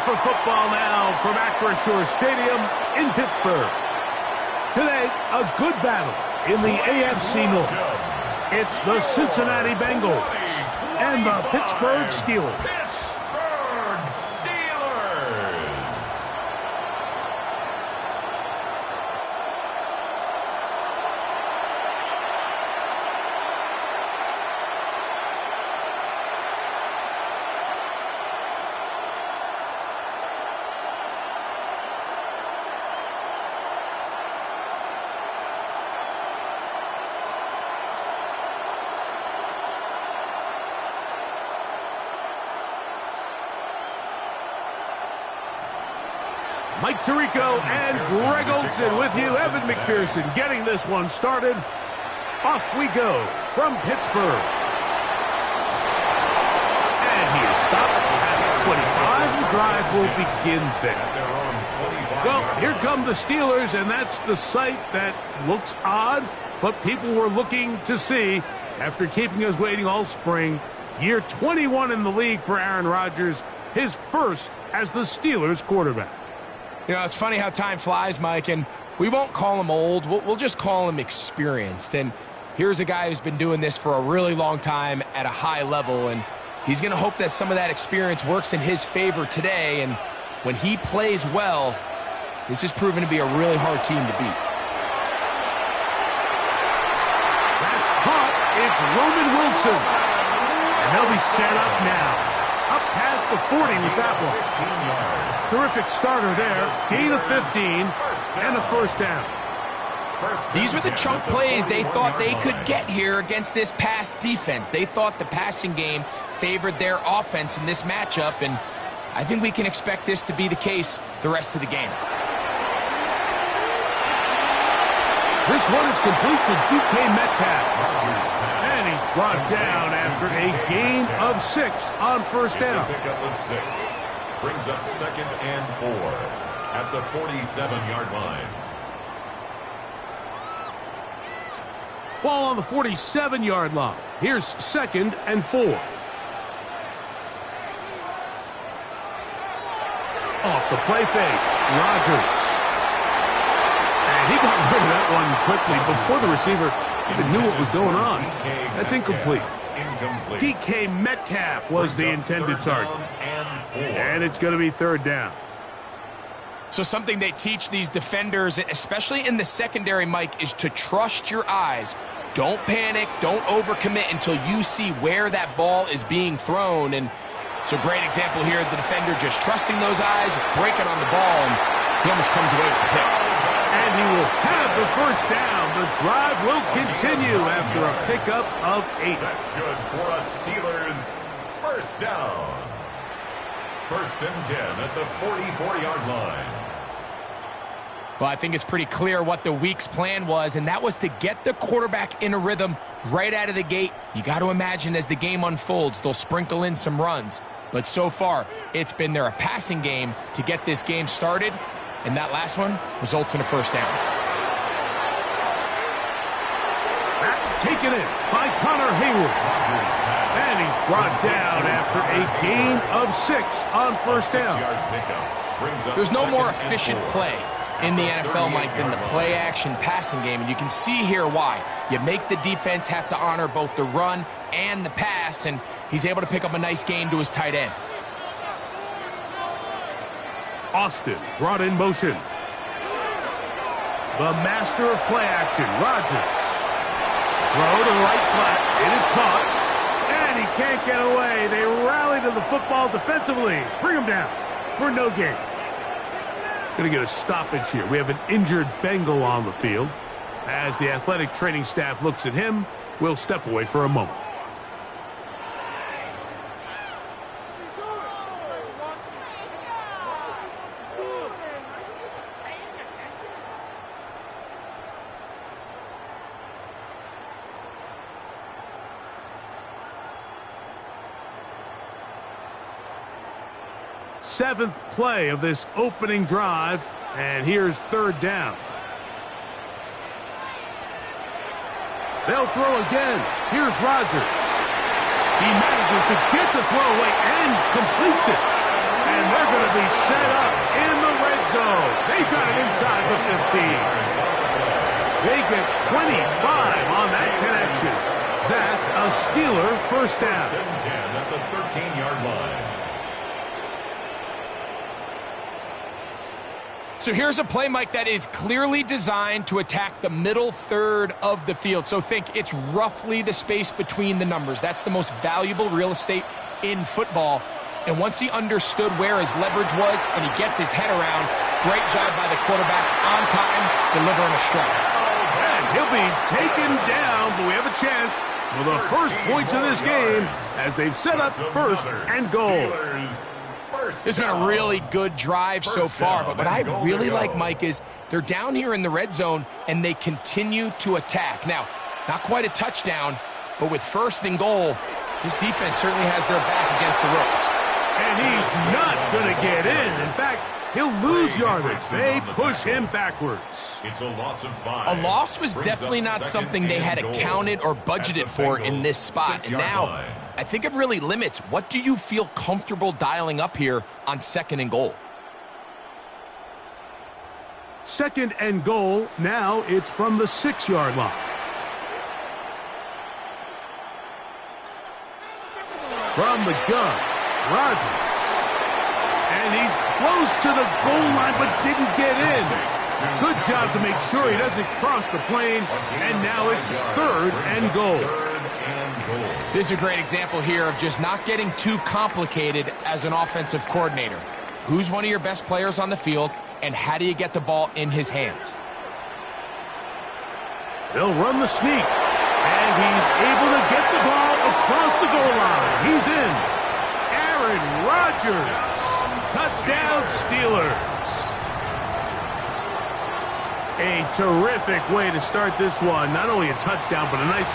for football now from Acrisure Stadium in Pittsburgh. Today, a good battle in the AFC North. It's the Cincinnati Bengals and the Pittsburgh Steelers. Mike Tirico and Greg Olsen with you. Evan McPherson getting this one started. Off we go from Pittsburgh. And he is stopped at 25. The drive will begin there. Well, here come the Steelers, and that's the sight that looks odd, but people were looking to see after keeping us waiting all spring. Year 21 in the league for Aaron Rodgers, his first as the Steelers quarterback. You know, it's funny how time flies, Mike, and we won't call him old. We'll just call him experienced. And here's a guy who's been doing this for a really long time at a high level, and he's going to hope that some of that experience works in his favor today. And when he plays well, this is proven to be a really hard team to beat. That's caught. It's Roman Wilson. And they'll be set up now. Up past the 40 with that one. Terrific starter there. Gain of 15 and a first down. These are the chunk plays they thought they could get here against this pass defense. They thought the passing game favored their offense in this matchup, and I think we can expect this to be the case the rest of the game. This one is complete to DK Metcalf. And he's brought down after a gain of 6 on first down. Pickup of 6. Brings up 2nd and 4 at the 47-yard line. Ball on the 47-yard line. Here's 2nd and 4. Off the play fake, Rodgers. And he got rid of that one quickly before the receiver even knew what was going on. That's incomplete. DK Metcalf was the intended target. And it's going to be 3rd down. So something they teach these defenders, especially in the secondary, Mike, is to trust your eyes. Don't panic. Don't overcommit until you see where that ball is being thrown. And it's a great example here. The defender just trusting those eyes, breaking on the ball, and he almost comes away with the pick. And he will have the first down. The drive will continue after a pickup of 8. That's good for a Steelers first down. 1st and 10 at the 44-yard line. Well, I think it's pretty clear what the week's plan was, and that was to get the quarterback in a rhythm right out of the gate. You got to imagine as the game unfolds, they'll sprinkle in some runs. But so far, it's been their passing game to get this game started, and that last one results in a first down. Taken in by Connor Hayward. And he's brought down after a gain of 6 on first down. There's no more efficient play in the NFL, Mike, than the play-action passing game. And you can see here why. You make the defense have to honor both the run and the pass, and he's able to pick up a nice gain to his tight end. Austin brought in motion. The master of play action, Rodgers. Throw to the right flat. It is caught. And he can't get away. They rally to the football defensively. Bring him down for no gain. Going to get a stoppage here. We have an injured Bengal on the field. As the athletic training staff looks at him, we'll step away for a moment. Seventh play of this opening drive, and here's 3rd down. They'll throw again. Here's Rodgers. He manages to get the throw away and completes it. And there They're going to be set up in the red zone. They've got it inside the 15. They get 25 on that connection. That's a Steeler first down. First and 10 at the 13-yard line. So here's a play, Mike, that is clearly designed to attack the middle third of the field. So think it's roughly the space between the numbers. That's the most valuable real estate in football. And once he understood where his leverage was and he gets his head around, great job by the quarterback on time, delivering a strike. And he'll be taken down, but we have a chance for the first points of this game as they've set up first and goal. It's been a really good drive so far, but what I really like, Mike, is they're down here in the red zone and they continue to attack. Now, not quite a touchdown, but with first and goal, this defense certainly has their back against the ropes. And he's not going to get in. In fact, he'll lose yardage. They push him backwards. It's a loss of 5. A loss was definitely not something they had accounted or budgeted for in this spot. And now, I think it really limits. What do you feel comfortable dialing up here on second and goal? Second and goal. Now it's from the 6-yard line. From the gun, Rodgers. And he's close to the goal line but didn't get in. Good job to make sure he doesn't cross the plane. And now it's third and goal. This is a great example here of just not getting too complicated as an offensive coordinator. Who's one of your best players on the field, and how do you get the ball in his hands? They'll run the sneak, and he's able to get the ball across the goal line. He's in. Aaron Rodgers. Touchdown, Steelers. A terrific way to start this one. Not only a touchdown, but a nice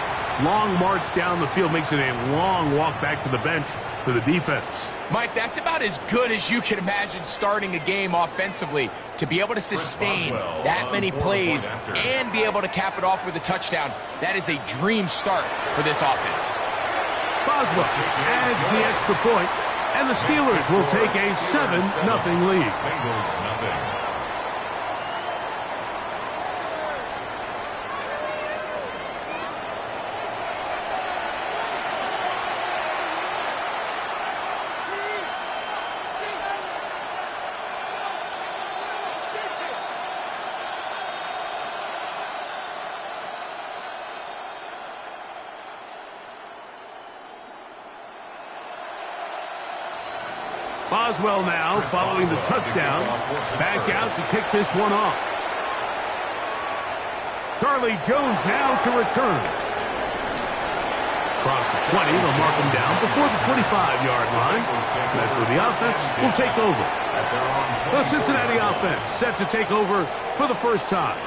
long march down the field. Makes it a long walk back to the bench for the defense. Mike, that's about as good as you can imagine starting a game offensively. To be able to sustain that many plays and be able to cap it off with a touchdown, that is a dream start for this offense. Boswell adds the extra point, and the Steelers will take a 7-0 lead. Bengals nothing. Boswell now following the touchdown. Back out to kick this one off. Charlie Jones now to return. Across the 20, they'll mark him down before the 25-yard line. That's where the offense will take over. The Cincinnati offense set to take over for the first time.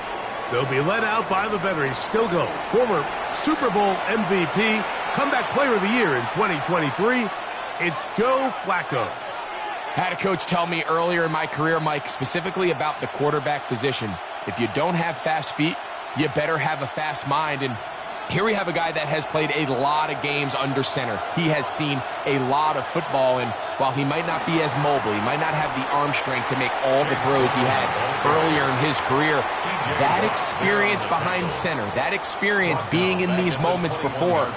They'll be led out by the veteran, still go, former Super Bowl MVP, comeback player of the year in 2023. It's Joe Flacco. Had a coach tell me earlier in my career, Mike, specifically about the quarterback position. If you don't have fast feet, you better have a fast mind. And here we have a guy that has played a lot of games under center. He has seen a lot of football, and while he might not be as mobile, he might not have the arm strength to make all the throws he had earlier in his career, that experience behind center, that experience being in these moments before,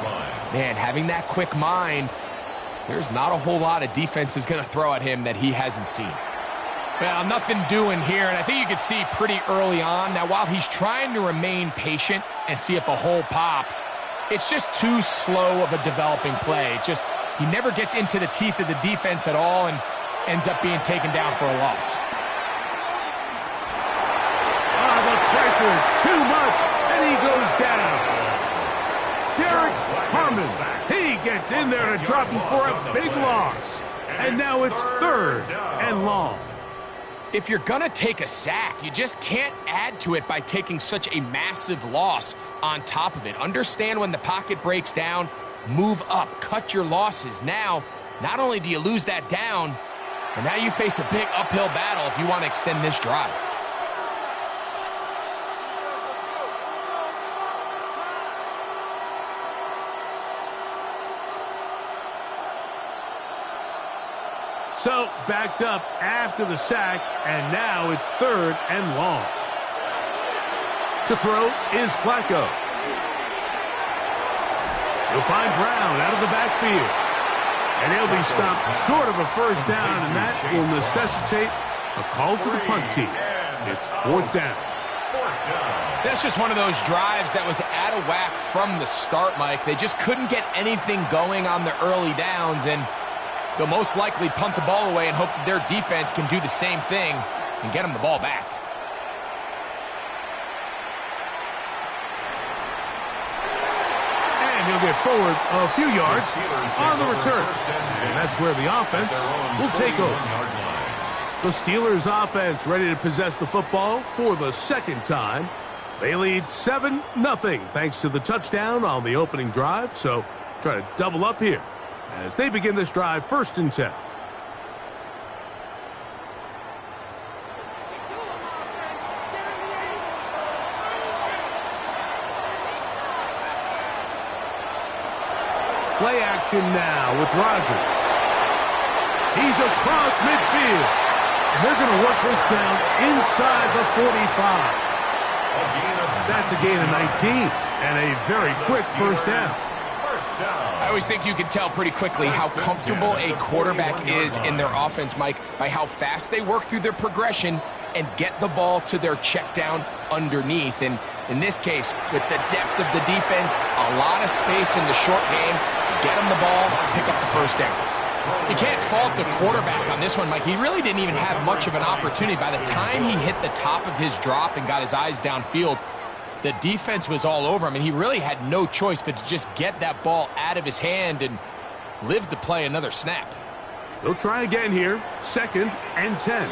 man, having that quick mind, there's not a whole lot of defense is going to throw at him that he hasn't seen. Well, nothing doing here, and I think you could see pretty early on. Now, while he's trying to remain patient and see if a hole pops, it's just too slow of a developing play. He never gets into the teeth of the defense at all and ends up being taken down for a loss. The pressure, too much, and he goes down. Derek Harmon, he gets in there to drop him for a big loss. And now it's third and long. If you're going to take a sack, you just can't add to it by taking such a massive loss on top of it. Understand when the pocket breaks down, move up, cut your losses. Now, not only do you lose that down, but now you face a big uphill battle if you want to extend this drive. So, backed up after the sack, and now it's 3rd and long. To throw is Flacco. He'll find Brown out of the backfield. And he'll be stopped short of a first down, and that will necessitate a call to the punt team. It's 4th down. That's just one of those drives that was out of whack from the start, Mike. They just couldn't get anything going on the early downs, and they'll most likely punt the ball away and hope that their defense can do the same thing and get them the ball back. And he'll get forward a few yards on the return. And that's where the offense will take over. The Steelers offense ready to possess the football for the 2nd time. They lead 7-0 thanks to the touchdown on the opening drive. So try to double up here as they begin this drive 1st and 10. Play action now with Rodgers. He's across midfield. And they're going to work this down inside the 45. That's a gain of 19 and a very quick first down. I always think you can tell pretty quickly how comfortable a quarterback is in their offense, Mike, by how fast they work through their progression and get the ball to their check down underneath. And in this case, with the depth of the defense, a lot of space in the short game, get them the ball, pick up the first down. You can't fault the quarterback on this one, Mike. He really didn't even have much of an opportunity. By the time he hit the top of his drop and got his eyes downfield, the defense was all over him, and he really had no choice but to just get that ball out of his hand and live to play another snap. They'll try again here, 2nd and 10.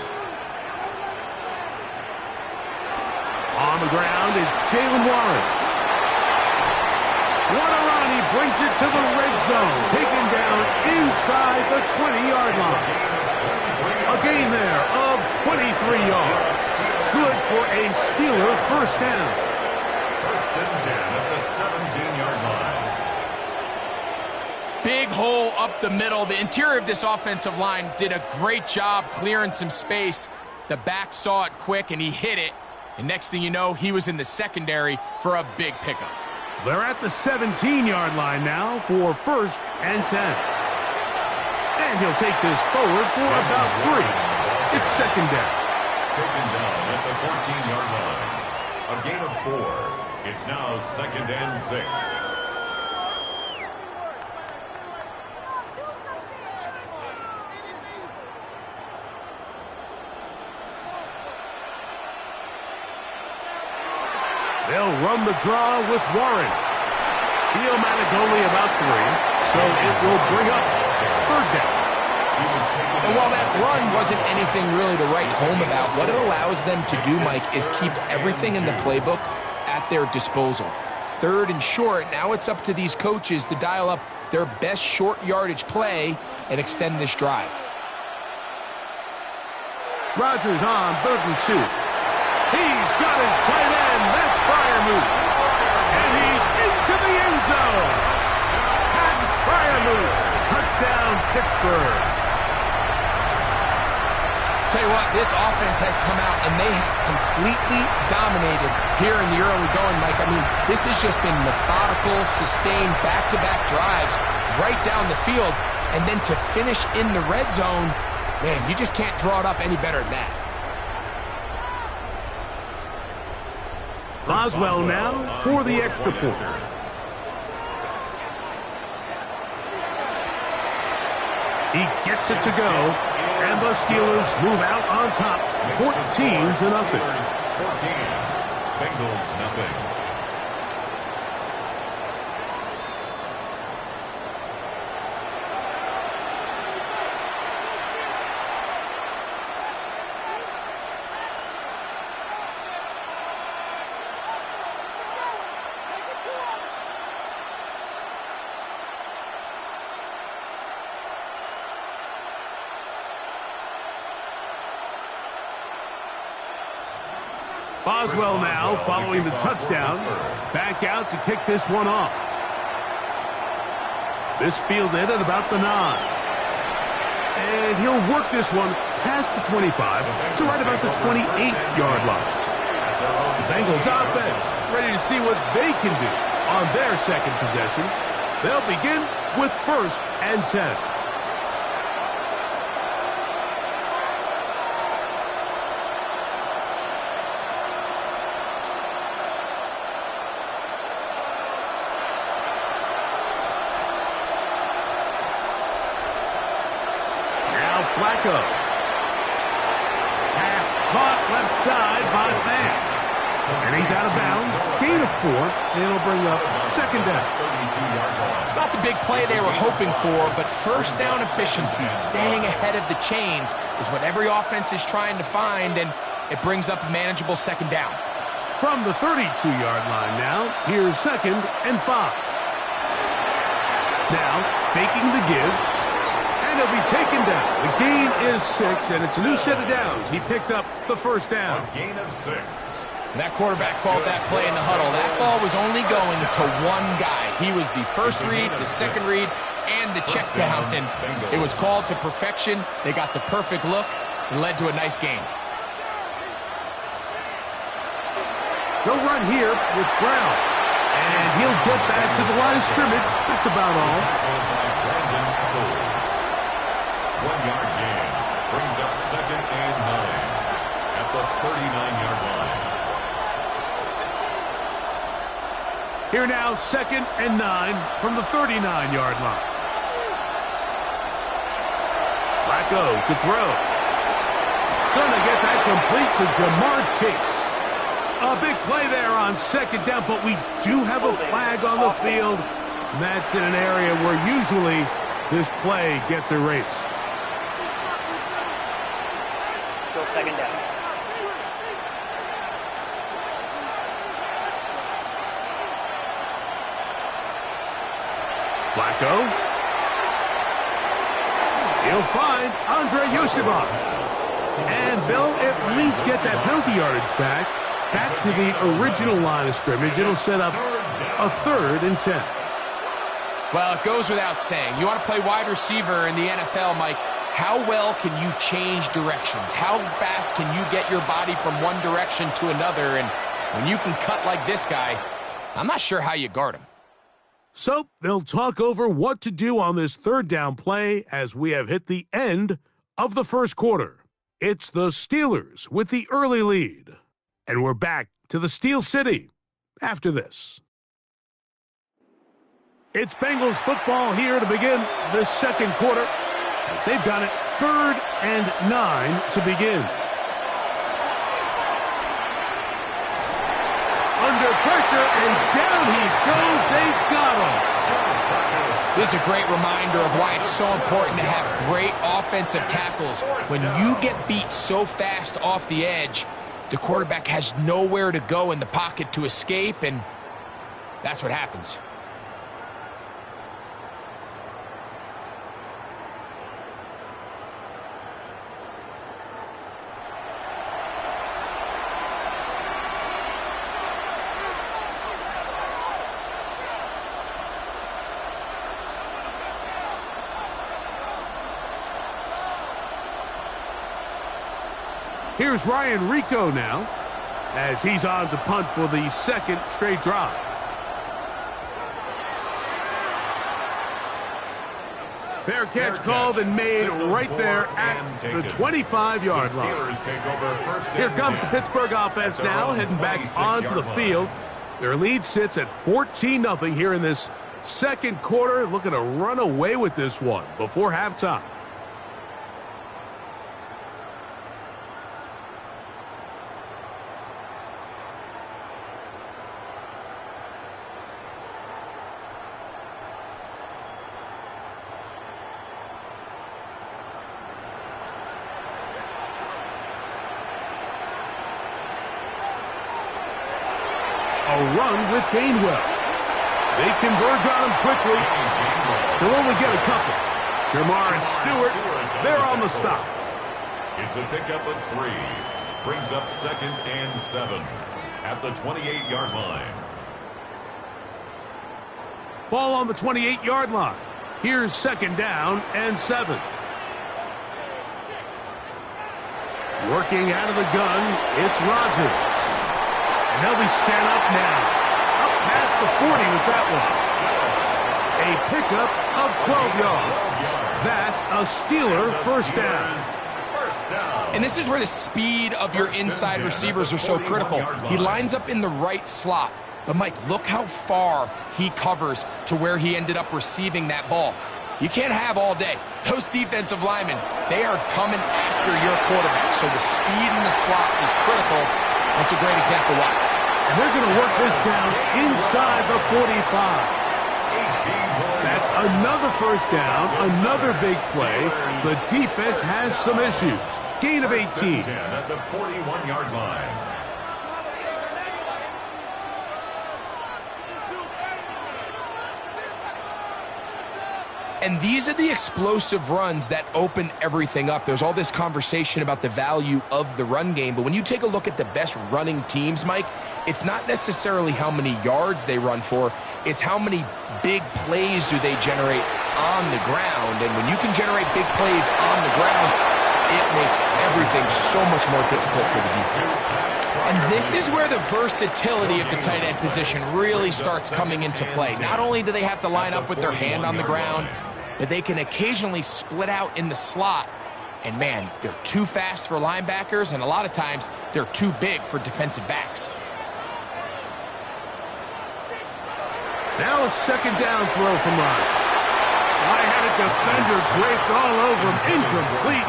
On the ground, it's Jaylen Warren. What a run, he brings it to the red zone, taken down inside the 20-yard line. A gain there of 23 yards. Good for a Steeler first down. 1st and 10 at the 17-yard line. Big hole up the middle. The interior of this offensive line did a great job clearing some space. The back saw it quick, and he hit it. And next thing you know, he was in the secondary for a big pickup. They're at the 17-yard line now for 1st and 10. And he'll take this forward for about 3. It's 2nd down. Taken down at the 14-yard line. A gain of 4. It's now 2nd and 6. They'll run the draw with Warren. He'll manage only about 3, so it will bring up 3rd down. And while that run wasn't anything really to write home about, what it allows them to do, Mike, is keep everything in the playbook at their disposal. 3rd and short, now it's up to these coaches to dial up their best short yardage play and extend this drive. Rodgers on 3rd and 2. He's got his tight end. That's Freiermuth. And he's into the end zone. Pat Freiermuth. Touchdown, Pittsburgh. Tell you what, this offense has come out and they have completely dominated here in the early going, Mike. I mean, this has just been methodical, sustained, back-to-back drives right down the field. And then to finish in the red zone, man, you just can't draw it up any better than that. Boswell now for the extra point. He gets it to go, and the Steelers move out on top, 14-0. 14, Bengals nothing. Boswell now following the touchdown, back out to kick this one off. This fielded at about the 9. And he'll work this one past the 25 to right about the 28-yard line. The Bengals offense ready to see what they can do on their second possession. They'll begin with 1st and 10. Flacco. Pass caught left side by Vance. And he's out of bounds. Gain of 4. And it'll bring up 2nd down. It's not the big play they were hoping for, but first down efficiency, staying ahead of the chains, is what every offense is trying to find, and it brings up a manageable 2nd down. From the 32-yard line now, here's 2nd and 5. Now, faking the give. And he'll be taken down. The gain is 6, and it's a new set of downs. He picked up the 1st down. A gain of 6. And that quarterback called that play in the huddle. That ball was only going to one guy. He was the first read, the second read, and the check down. And it was called to perfection. They got the perfect look and led to a nice gain. They'll run here with Brown. And he'll get back to the line of scrimmage. That's about all. 1-yard gain brings up 2nd and 9 at the 39-yard line. Here now, 2nd and 9 from the 39-yard line. Flacco to throw. Gonna get that complete to Jamar Chase. A big play there on 2nd down, but we do have a flag on the field. And that's in an area where usually this play gets erased. Still 2nd down. Flacco. He'll find Andre Yosibas. And they'll at least get that penalty yardage back to the original line of scrimmage. It'll set up a 3rd and 10. Well, it goes without saying. You want to play wide receiver in the NFL, Mike. How well can you change directions? How fast can you get your body from one direction to another? And when you can cut like this guy, I'm not sure how you guard him. So they'll talk over what to do on this 3rd down play as we have hit the end of the 1st quarter. It's the Steelers with the early lead. And we're back to the Steel City after this. It's Bengals football here to begin the 2nd quarter as they've got it 3rd and 9 to begin. Under pressure, and down he goes. They got him. This is a great reminder of why it's so important to have great offensive tackles. When you get beat so fast off the edge, the quarterback has nowhere to go in the pocket to escape, and that's what happens. Here's Ryan Rico now, as he's on to punt for the 2nd straight drive. Fair catch called and made right there at the 25-yard line. Here comes the Pittsburgh offense now, heading back onto the field. Their lead sits at 14-0 here in this 2nd quarter, looking to run away with this one before halftime. A run with Gainwell. They converge on him quickly. They'll only get a couple. Jamar Stewart, they're on the stop. It's a pickup of 3. Brings up 2nd and 7 at the 28-yard line. Ball on the 28-yard line. Here's 2nd down and 7. Working out of the gun, it's Rodgers. And they'll be set up now. Up past the 40 with that one. A pickup of 12 yards. That's a Steeler first down. And this is where the speed of your inside receivers are so critical. He lines up in the right slot. But, Mike, look how far he covers to where he ended up receiving that ball. You can't have all day. Those defensive linemen, they are coming after your quarterback. So the speed in the slot is critical. That's a great example why. And they're going to work this down inside the 45. That's another first down, another big play. The defense has some issues. Gain of 18. At the 41-yard line. And these are the explosive runs that open everything up. There's all this conversation about the value of the run game, but when you take a look at the best running teams, Mike, it's not necessarily how many yards they run for, it's how many big plays do they generate on the ground. And when you can generate big plays on the ground, it makes everything so much more difficult for the defense. And this is where the versatility of the tight end position really starts coming into play. Not only do they have to line up with their hand on the ground, but they can occasionally split out in the slot. And man, they're too fast for linebackers, and a lot of times they're too big for defensive backs. Now a second down throw from Rodgers. I had a defender draped all over him. Incomplete.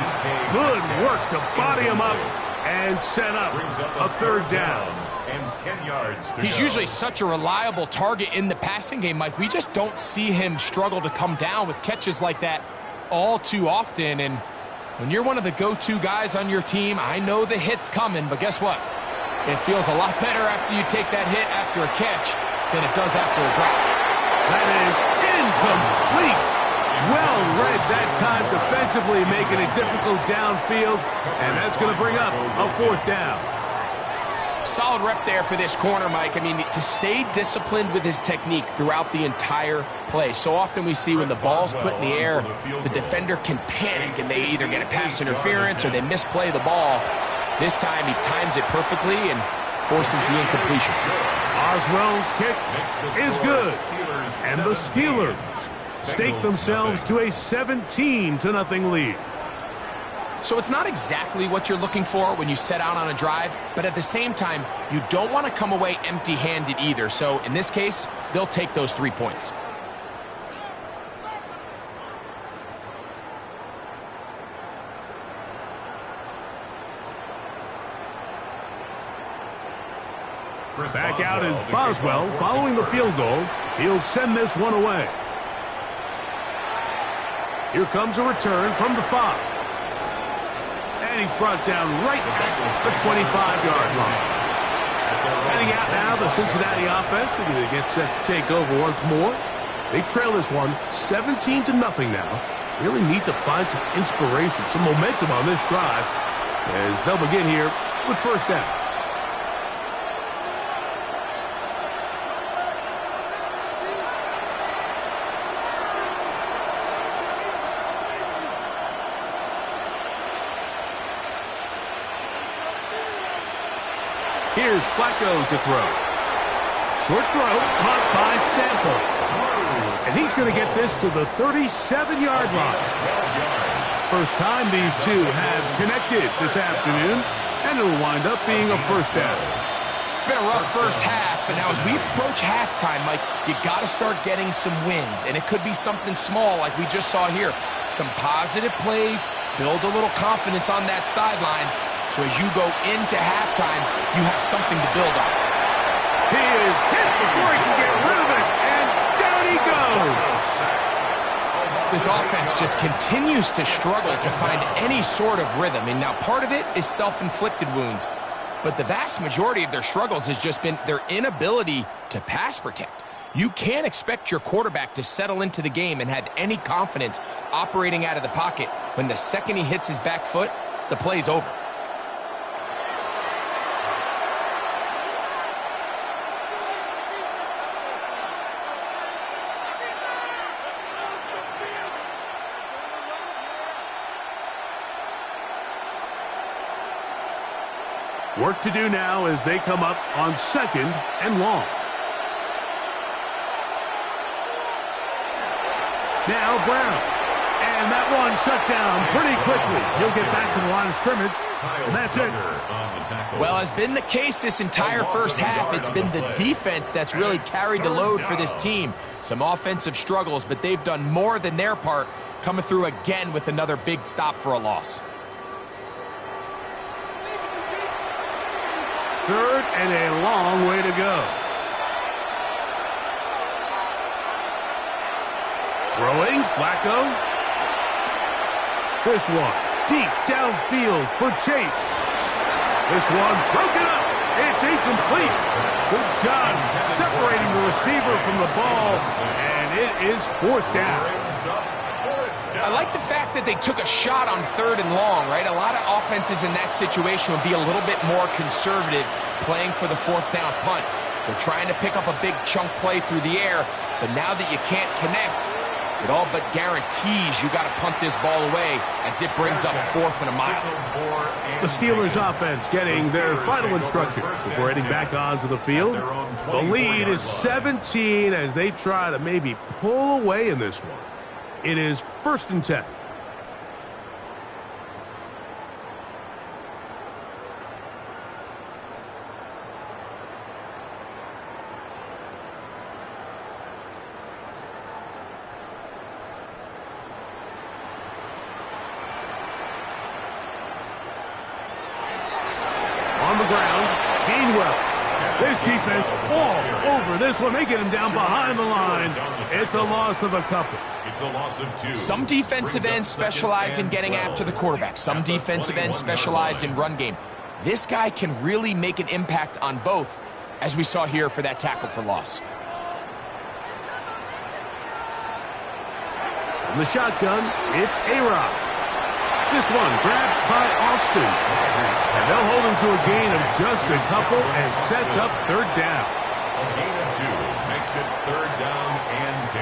Good work to body him up and set up a third down. And 10 yards to He's go. usually such a reliable target in the passing game, Mike. We just don't see him struggle to come down with catches like that all too often. And when you're one of the go-to guys on your team, I know the hit's coming, but guess what? It feels a lot better after you take that hit after a catch than it does after a drop. That is incomplete. Well read that time defensively, making it difficult downfield, and that's going to bring up a fourth down. Solid rep there for this corner, Mike. I mean, to stay disciplined with his technique throughout the entire play. So often we see when the ball's put in the air, the defender can panic, and they either get a pass interference or they misplay the ball. This time he times it perfectly and forces the incompletion. Oswell's kick is good, and the Steelers stake themselves to a 17-0 lead. So it's not exactly what you're looking for when you set out on a drive, but at the same time, you don't want to come away empty-handed either. So in this case, they'll take those 3 points. Back out is Boswell following the field goal. He'll send this one away. Here comes a return from the 5. And he's brought down right at the 25-yard line. Heading out now, the Cincinnati offense. They're going to get set to take over once more. They trail this one 17-0 now. Really need to find some inspiration, some momentum on this drive as they'll begin here with first down. Here's Flacco to throw. Short throw, caught by Sample. And he's going to get this to the 37-yard line. First time these two have connected this afternoon, and it'll wind up being a first down. It's been a rough first half, and now as we approach halftime, Mike, you got to start getting some wins, and it could be something small like we just saw here. Some positive plays, build a little confidence on that sideline, so as you go into halftime, you have something to build on. He is hit before he can get rid of it, and down he goes. This offense just continues to struggle to find any sort of rhythm, and now part of it is self-inflicted wounds, but the vast majority of their struggles has just been their inability to pass protect. You can't expect your quarterback to settle into the game and have any confidence operating out of the pocket when the second he hits his back foot, the play's over. Work to do now as they come up on 2nd and long. Now Brown. And that one shut down pretty quickly. He'll get back to the line of scrimmage, and that's it. Well, has been the case this entire first half. It's been the defense that's really carried the load for this team. Some offensive struggles, but they've done more than their part, coming through again with another big stop for a loss. 3rd and a long way to go. Throwing, Flacco. This one, deep downfield for Chase. This one, broken up. It's incomplete. Good job separating the receiver from the ball, and it is 4th down. I like the fact that they took a shot on 3rd and long, right? A lot of offenses in that situation would be a little bit more conservative playing for the 4th down punt. They're trying to pick up a big chunk play through the air, but now that you can't connect, it all but guarantees you got to punt this ball away as it brings up 4th and a mile. The Steelers offense getting their final instructions before heading back onto the field. The lead is 17 as they try to maybe pull away in this one. It is 1st and 10. On the ground, Gainwell. This defense all over this one. They get him down behind the line. It's a loss of a couple. It's a loss of 2. Some defensive ends specialize in getting after the quarterback. Some defensive ends specialize in run game. This guy can really make an impact on both, as we saw here for that tackle for loss. From the shotgun, it's A-Rod. This one grabbed by Austin. And they'll hold him to a gain of just a couple and sets up 3rd down. A gain of 2 makes it 3rd down and 10.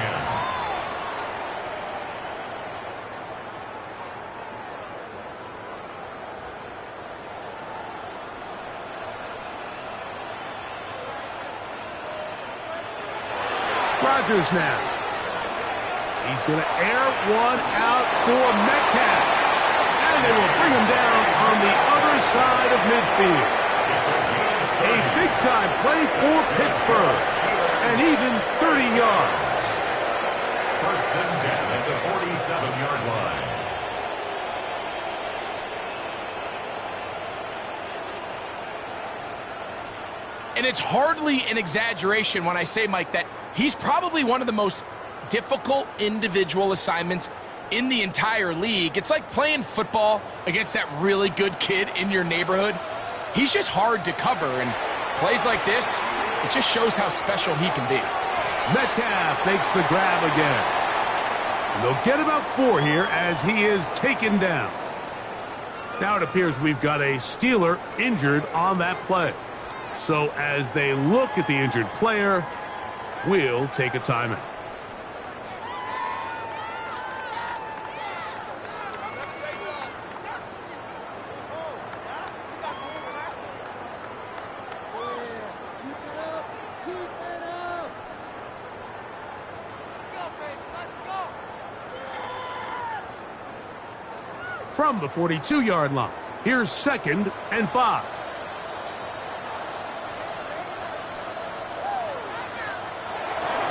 Rodgers now. He's going to air one out for Metcalf. And they will bring him down on the other side of midfield. A big-time play for Pittsburgh. And even 30 yards. 1st and 10 at the 47-yard line. And it's hardly an exaggeration when I say, Mike, that he's probably one of the most difficult individual assignments in the entire league. It's like playing football against that really good kid in your neighborhood. He's just hard to cover, and plays like this, it just shows how special he can be. Metcalf makes the grab again. And they'll get about 4 here as he is taken down. Now it appears we've got a Steeler injured on that play. So as they look at the injured player, we'll take a timeout. From the 42-yard line, here's 2nd and 5.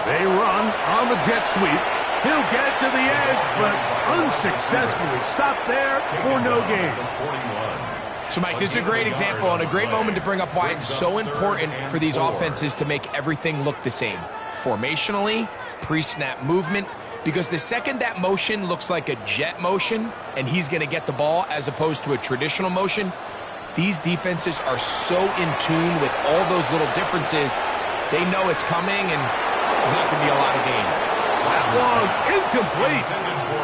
They run on the jet sweep. He'll get to the edge, but unsuccessfully stopped there for no gain. So, Mike, this is a great example and a great moment to bring up why it's so important for these offenses to make everything look the same. Formationally, pre-snap movement, because the second that motion looks like a jet motion and he's going to get the ball as opposed to a traditional motion, these defenses are so in tune with all those little differences. They know it's coming, and there's not going to be a lot of gain. That one incomplete.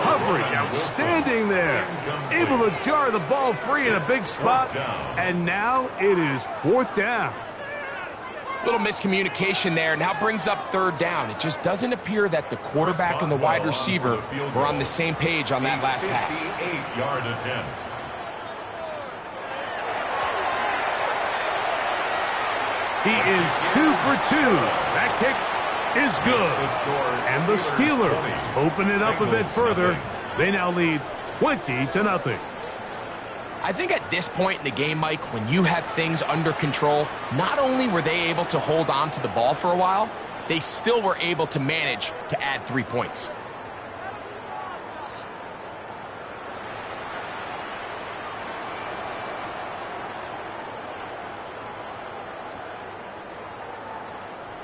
Coverage outstanding there. Able to jar the ball free in a big spot. And now it is 4th down. Little miscommunication there. Now brings up 3rd down. It just doesn't appear that the quarterback and the wide receiver were on the same page on that last pass. 8-yard attempt. He is 2 for 2. That kick is good. And the Steelers open it up a bit further. They now lead 20-0. I think at this point in the game, Mike, when you have things under control, not only were they able to hold on to the ball for a while, they still were able to manage to add 3 points.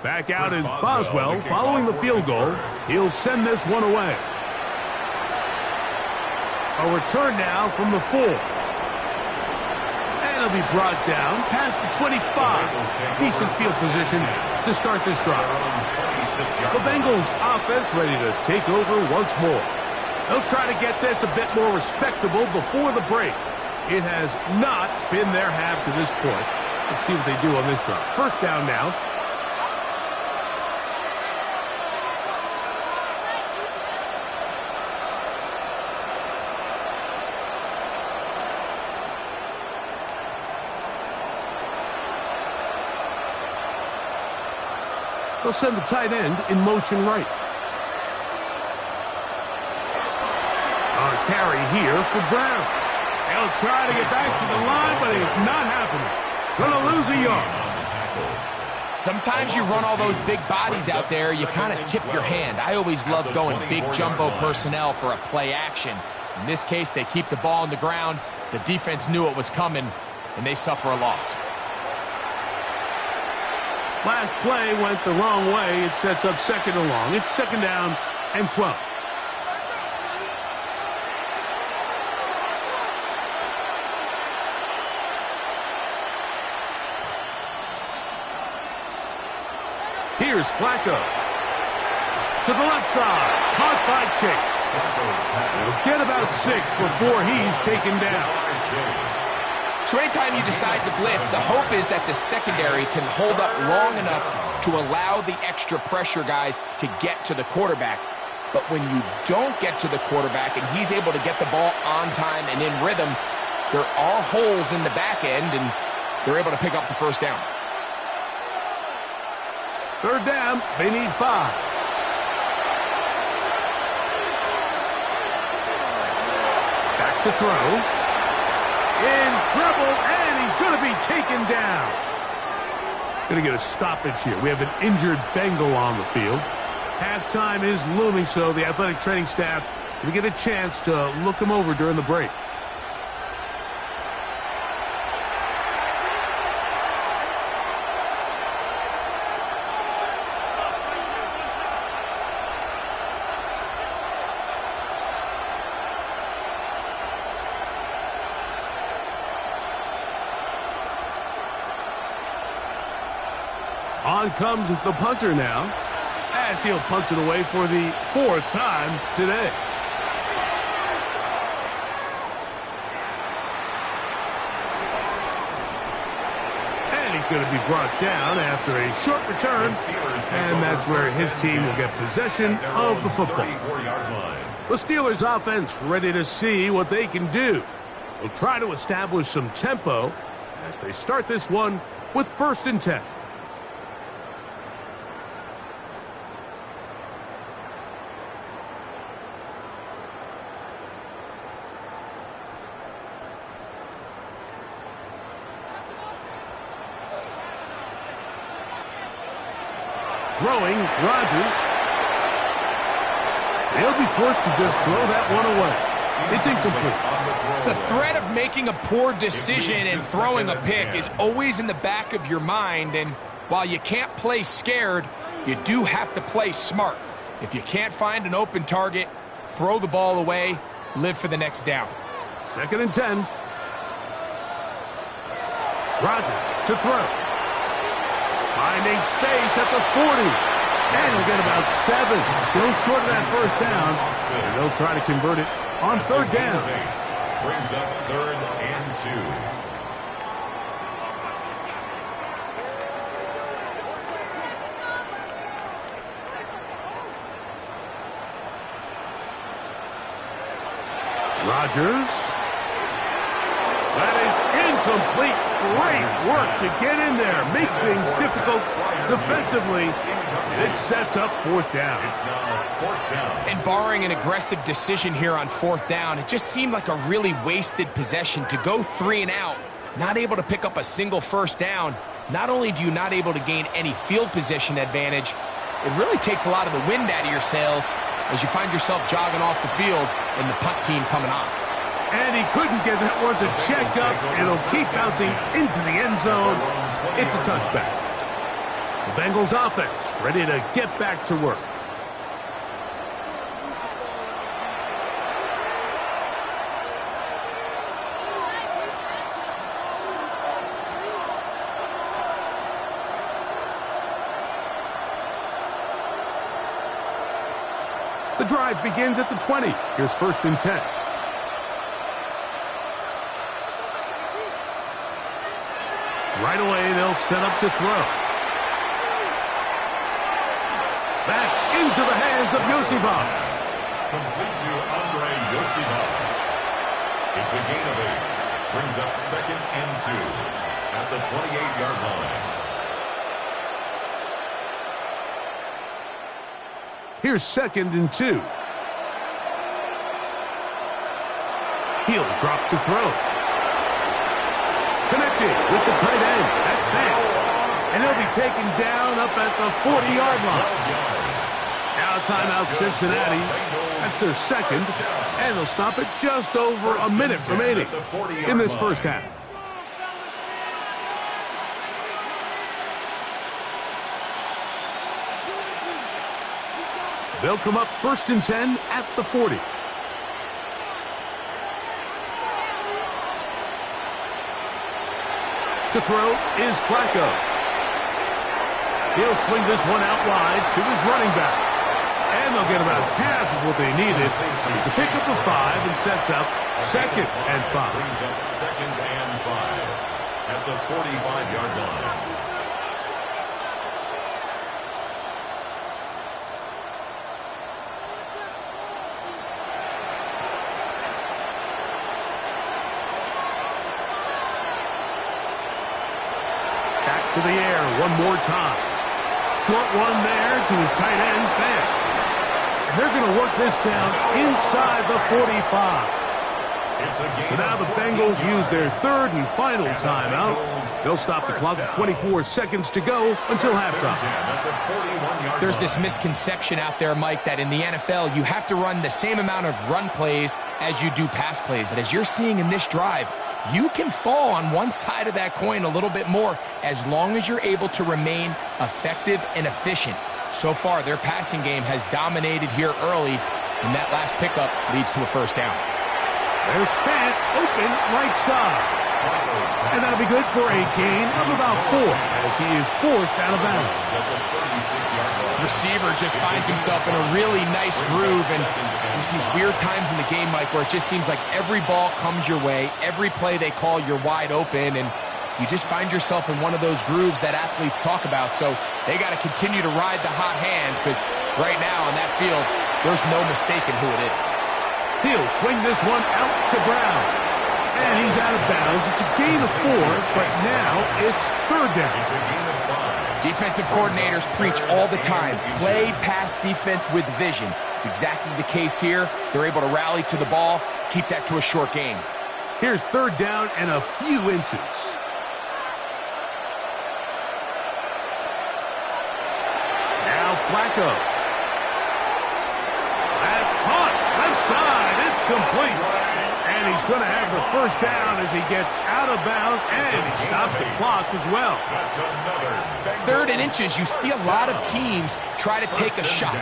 Back out is Boswell following the field goal. He'll send this one away. A return now from the 4. And it'll be brought down past the 25. Decent field position to start this drive. The Bengals offense ready to take over once more. They'll try to get this a bit more respectable before the break. It has not been their half to this point. Let's see what they do on this drive. First down now. They'll send the tight end in motion right. A carry here for Brown. He'll try to get back to the line, but it's not happening. Gonna lose a yard. Sometimes you run all those big bodies out there, you kind of tip your hand. I always love going big jumbo personnel for a play action. In this case, they keep the ball on the ground. The defense knew it was coming, and they suffer a loss. Last play went the wrong way. It sets up second and long. It's second down and 12. Here's Flacco. To the left side. Caught by Chase. He'll get about 6 before he's taken down. So anytime you decide to blitz, the hope is that the secondary can hold up long enough to allow the extra pressure guys to get to the quarterback. But when you don't get to the quarterback and he's able to get the ball on time and in rhythm, there are holes in the back end, and they're able to pick up the first down. Third down, they need 5. Back to throw. In trouble, and he's going to be taken down. Going to get a stoppage here. We have an injured Bengal on the field. Halftime is looming, so the athletic training staff going to get a chance to look him over during the break. On comes the punter now, as he'll punt it away for the 4th time today. And he's going to be brought down after a short return, and that's where his team will get possession of the football. The Steelers offense ready to see what they can do. They'll try to establish some tempo as they start this one with 1st and 10. Throwing, Rodgers. They'll be forced to just throw that one away. It's incomplete. The threat of making a poor decision and throwing a pick is always in the back of your mind, and while you can't play scared, you do have to play smart. If you can't find an open target, throw the ball away, live for the next down. 2nd and 10. Rodgers to throw. Finding space at the 40. And he'll get about 7. Still short of that first down. And they'll try to convert it on 3rd down. Brings up 3rd and 2. Rodgers. That is incomplete. Great work to get in there, make things difficult defensively, and it sets up fourth down. It's now fourth down. And barring an aggressive decision here on fourth down, it just seemed like a really wasted possession to go 3 and out, not able to pick up a single first down. Not only do you not able to gain any field position advantage, it really takes a lot of the wind out of your sails as you find yourself jogging off the field and the punt team coming on. And he couldn't get that one to check up, and it'll keep bouncing into the end zone. It's a touchback. The Bengals offense ready to get back to work. The drive begins at the 20. Here's 1st and 10. Right away, they'll set up to throw. That's into the hands of Yosifov. Complete to Andre Yosifov. It's a gain of 8. Brings up 2nd and 2 at the 28-yard line. Here's 2nd and 2. He'll drop to throw. Connected with the tight end. That's that. And he'll be taken down up at the 40-yard line. Now timeout Cincinnati. That's their 2nd. And they'll stop it just over a minute remaining in this first half. They'll come up 1st and 10 at the 40. To throw is Flacco. He'll swing this one out wide to his running back. And they'll get about half of what they needed to pick up the 5 and sets up 2nd and 5. Brings up 2nd and 5 at the 45-yard line. To the air one more time. Short one there to his tight end, Fan. And they're going to work this down inside the 45. So now the Bengals use their 3rd and final timeout. They'll stop the clock at 24 seconds to go until halftime. There's this misconception out there, Mike, that in the NFL you have to run the same amount of run plays as you do pass plays. And as you're seeing in this drive, you can fall on one side of that coin a little bit more as long as you're able to remain effective and efficient. So far, their passing game has dominated here early, and that last pickup leads to a first down. There's Fant open right side. And that'll be good for a gain of about 4 as he is forced out of bounds. Receiver just finds himself in a really nice groove, and there's these weird times in the game, Mike, where it just seems like every ball comes your way, every play they call, you're wide open, and you just find yourself in one of those grooves that athletes talk about. So they got to continue to ride the hot hand, because right now on that field, there's no mistaking who it is. He'll swing this one out to Brown. And he's out of bounds. It's a gain of 4, but now it's 3rd down. It's a gain of 5. Defensive coordinators preach all the time, play pass defense with vision. It's exactly the case here. They're able to rally to the ball, keep that to a short gain. Here's 3rd down and a few inches. Now Flacco. That's hot. Left side. It's complete. And he's going to have the first down as he gets out of bounds, and he stopped the clock as well. 3rd and inches, you see a lot of teams try to take a shot.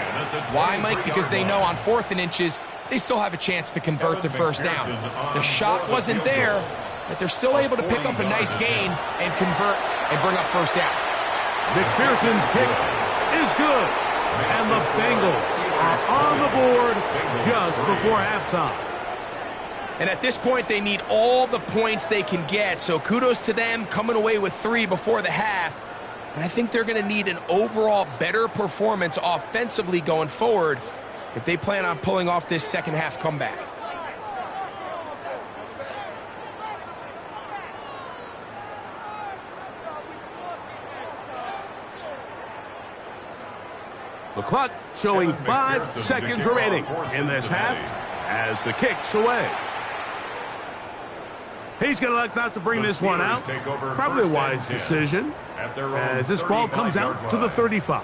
Why, Mike? Because they know on 4th and inches, they still have a chance to convert the first down. The shot wasn't there, but they're still able to pick up a nice gain and convert and bring up first down. McPherson's kick is good, and the Bengals are on the board just before halftime. And at this point, they need all the points they can get. So kudos to them coming away with 3 before the half. And I think they're going to need an overall better performance offensively going forward if they plan on pulling off this second half comeback. The clock showing 5 seconds remaining in this half as the kick's away. He's going to elect not to bring this one out. Probably a wise decision as this ball comes out to the 35.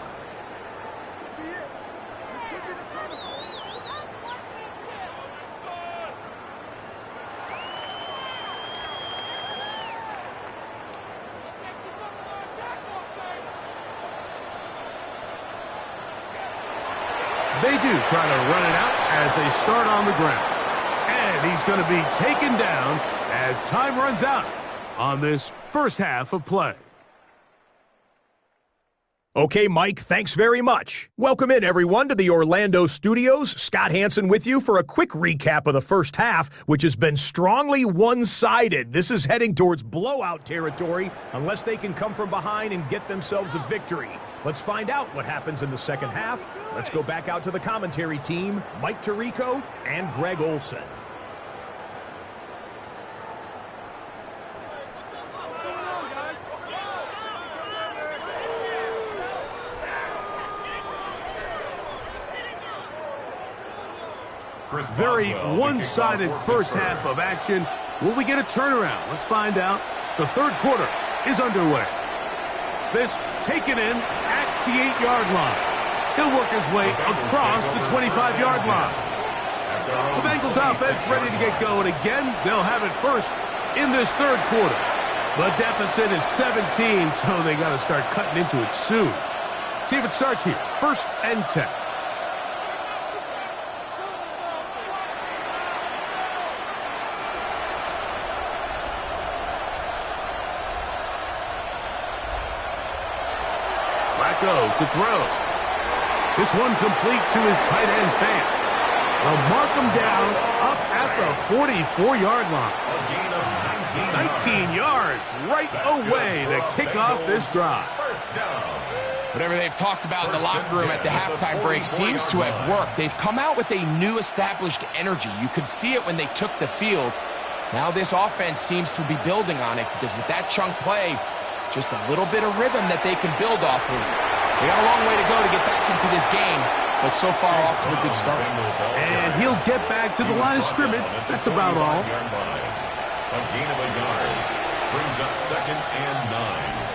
They do try to run it out as they start on the ground. And he's going to be taken down as time runs out on this first half of play. Okay, Mike, thanks very much. Welcome in, everyone, to the Orlando studios. Scott Hansen with you for a quick recap of the first half, which has been strongly one-sided. This is heading towards blowout territory unless they can come from behind and get themselves a victory. Let's find out what happens in the second half. Let's go back out to the commentary team, Mike Tirico and Greg Olson. Very one-sided first half of action. Will we get a turnaround? Let's find out. The third quarter is underway. This taken in at the 8-yard line. He'll work his way across the 25-yard line. The Bengals offense ready to get going again. They'll have it first in this third quarter. The deficit is 17, so they got to start cutting into it soon. See if it starts here. 1st and 10. Flacco to throw. This one complete to his tight end Fant. They'll mark him down up at the 44-yard line. 19 yards right away to kick off this drive. Whatever they've talked about in the locker room at the halftime break seems to have worked. They've come out with a new established energy. You could see it when they took the field. Now this offense seems to be building on it because with that chunk play, just a little bit of rhythm that they can build off of. They got a long way to go to get back into this game, but so far off to a good start. And he'll get back to the line of scrimmage. That's about all. A gain of a yard brings up 2nd and 9.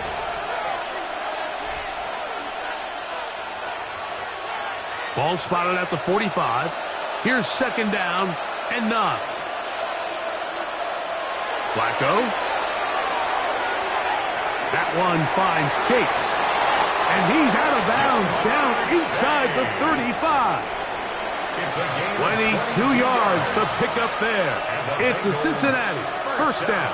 Ball spotted at the 45. Here's 2nd down and 9. Flacco. That one finds Chase. And he's out of bounds down inside the 35. 22 yards to pick up there. It's a Cincinnati 1st down.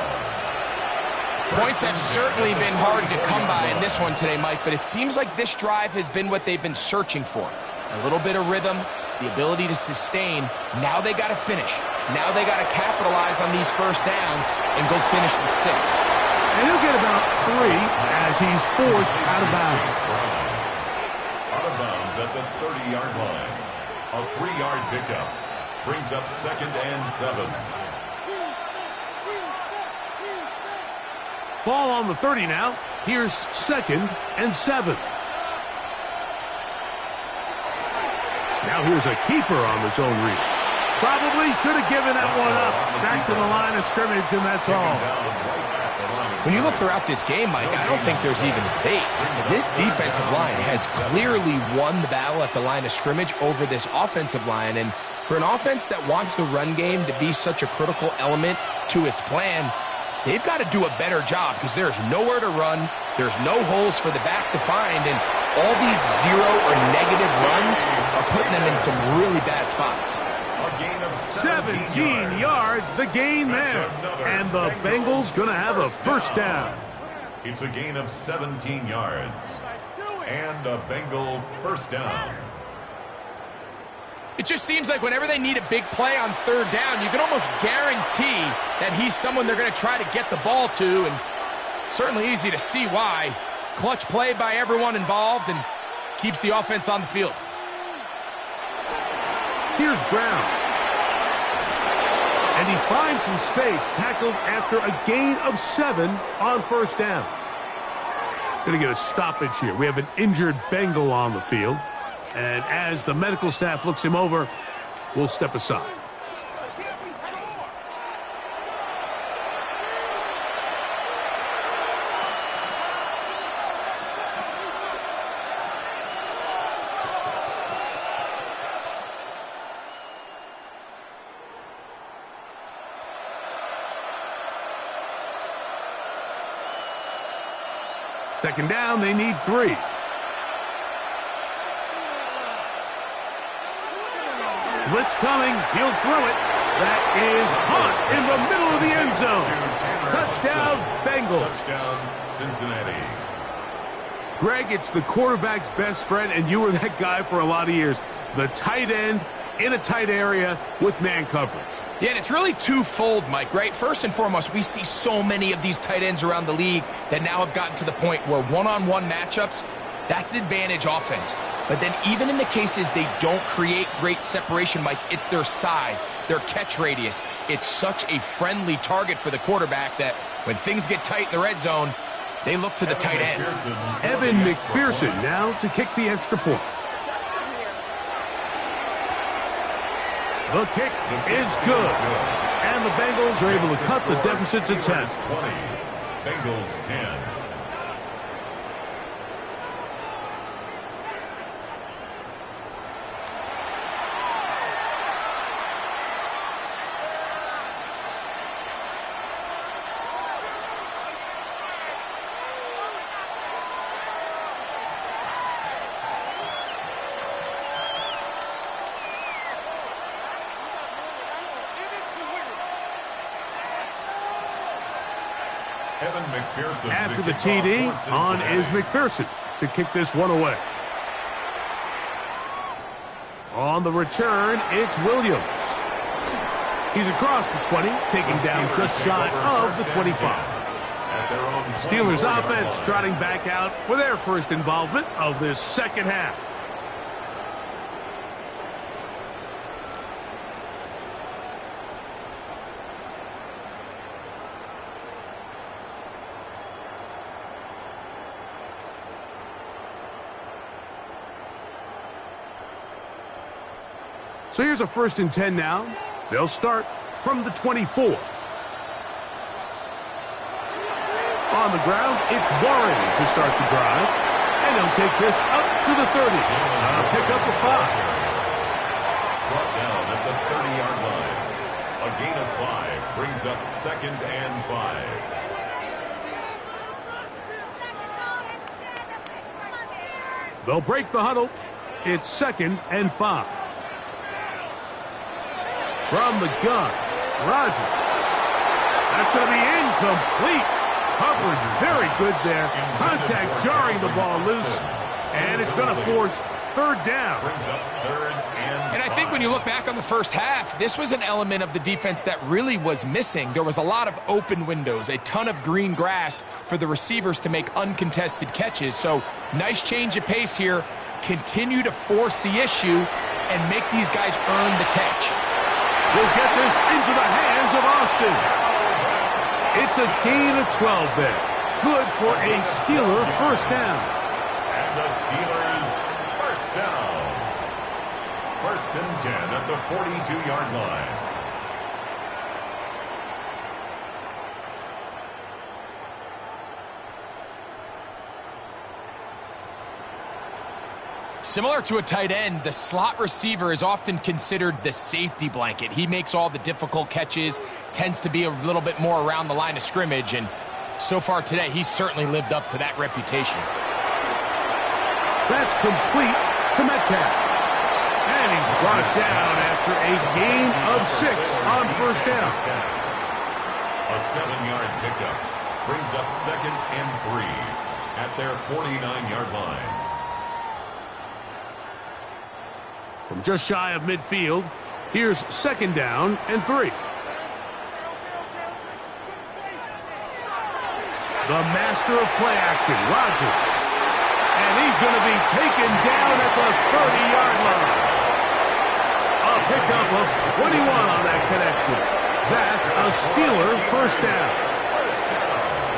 Points have certainly been hard to come by in this one today, Mike, but it seems like this drive has been what they've been searching for. A little bit of rhythm, the ability to sustain. Now they got to finish. Now they got to capitalize on these first downs and go finish with 6. And he'll get about 3 as he's forced out of bounds. Out of bounds at the 30-yard line. A 3-yard pickup brings up 2nd and 7. Ball on the 30 now. Here's 2nd and 7. Now here's a keeper on the zone read. Probably should have given that one up. Back to the line of scrimmage, and that's all. When you look throughout this game, Mike, I don't think there's even a debate. This defensive line has clearly won the battle at the line of scrimmage over this offensive line. And for an offense that wants the run game to be such a critical element to its plan, they've got to do a better job because there's nowhere to run. There's no holes for the back to find. And all these 0 or negative runs are putting them in some really bad spots. 17 yards, the gain there. And the Bengals going to have a 1st down. It's a gain of 17 yards. And a Bengal 1st down. It just seems like whenever they need a big play on 3rd down, you can almost guarantee that he's someone they're going to try to get the ball to. And certainly easy to see why. Clutch play by everyone involved and keeps the offense on the field. Here's Brown. And he finds some space, tackled after a gain of 7 on 1st down. Going to get a stoppage here. We have an injured Bengal on the field. And as the medical staff looks him over, we'll step aside. Second down, they need 3. Blitz coming, he'll throw it. That is caught in the middle of the end zone. Touchdown, Bengals. Touchdown, Cincinnati. Greg, it's the quarterback's best friend, and you were that guy for a lot of years. The tight end in a tight area with man coverage. Yeah, and it's really twofold, Mike, right? First and foremost, we see so many of these tight ends around the league that now have gotten to the point where one-on-one matchups, that's advantage offense. But then even in the cases they don't create great separation, Mike, it's their size, their catch radius. It's such a friendly target for the quarterback that when things get tight in the red zone, they look to the tight end. Evan McPherson now to kick the extra point. The kick is good. And the Bengals are able to cut the deficit to 10. 20. Bengals 10. After the TD, on is McPherson to kick this one away. On the return, it's Williams. He's across the 20, taking down just shy of the 25. Steelers offense trotting back out for their first involvement of this second half. So here's a 1st and 10 now. They'll start from the 24. On the ground, it's Warren to start the drive. And he'll take this up to the 30. Pick up a 5. Brought down at the 30-yard line. A gain of 5 brings up 2nd and 5. They'll break the huddle. It's 2nd and 5. From the gun, Rodgers. That's going to be incomplete. Coverage very good there. Contact jarring the ball loose. And it's going to force 3rd down. And I think when you look back on the first half, this was an element of the defense that really was missing. There was a lot of open windows, a ton of green grass for the receivers to make uncontested catches. So nice change of pace here. Continue to force the issue and make these guys earn the catch. Will get this into the hands of Austin. It's a gain of 12 there. Good for a Steeler first down. And the Steelers first down. 1st and 10 at the 42-yard line. Similar to a tight end, the slot receiver is often considered the safety blanket. He makes all the difficult catches, tends to be a little bit more around the line of scrimmage, and so far today, he's certainly lived up to that reputation. That's complete to Metcalf. And he's brought down after a gain of 6 on first down. A 7-yard pickup brings up 2nd and 3 at their 49-yard line. From just shy of midfield, here's 2nd down and 3. The master of play action, Rodgers. And he's going to be taken down at the 30-yard line. A pickup of 21 on that connection. That's a Steeler first down.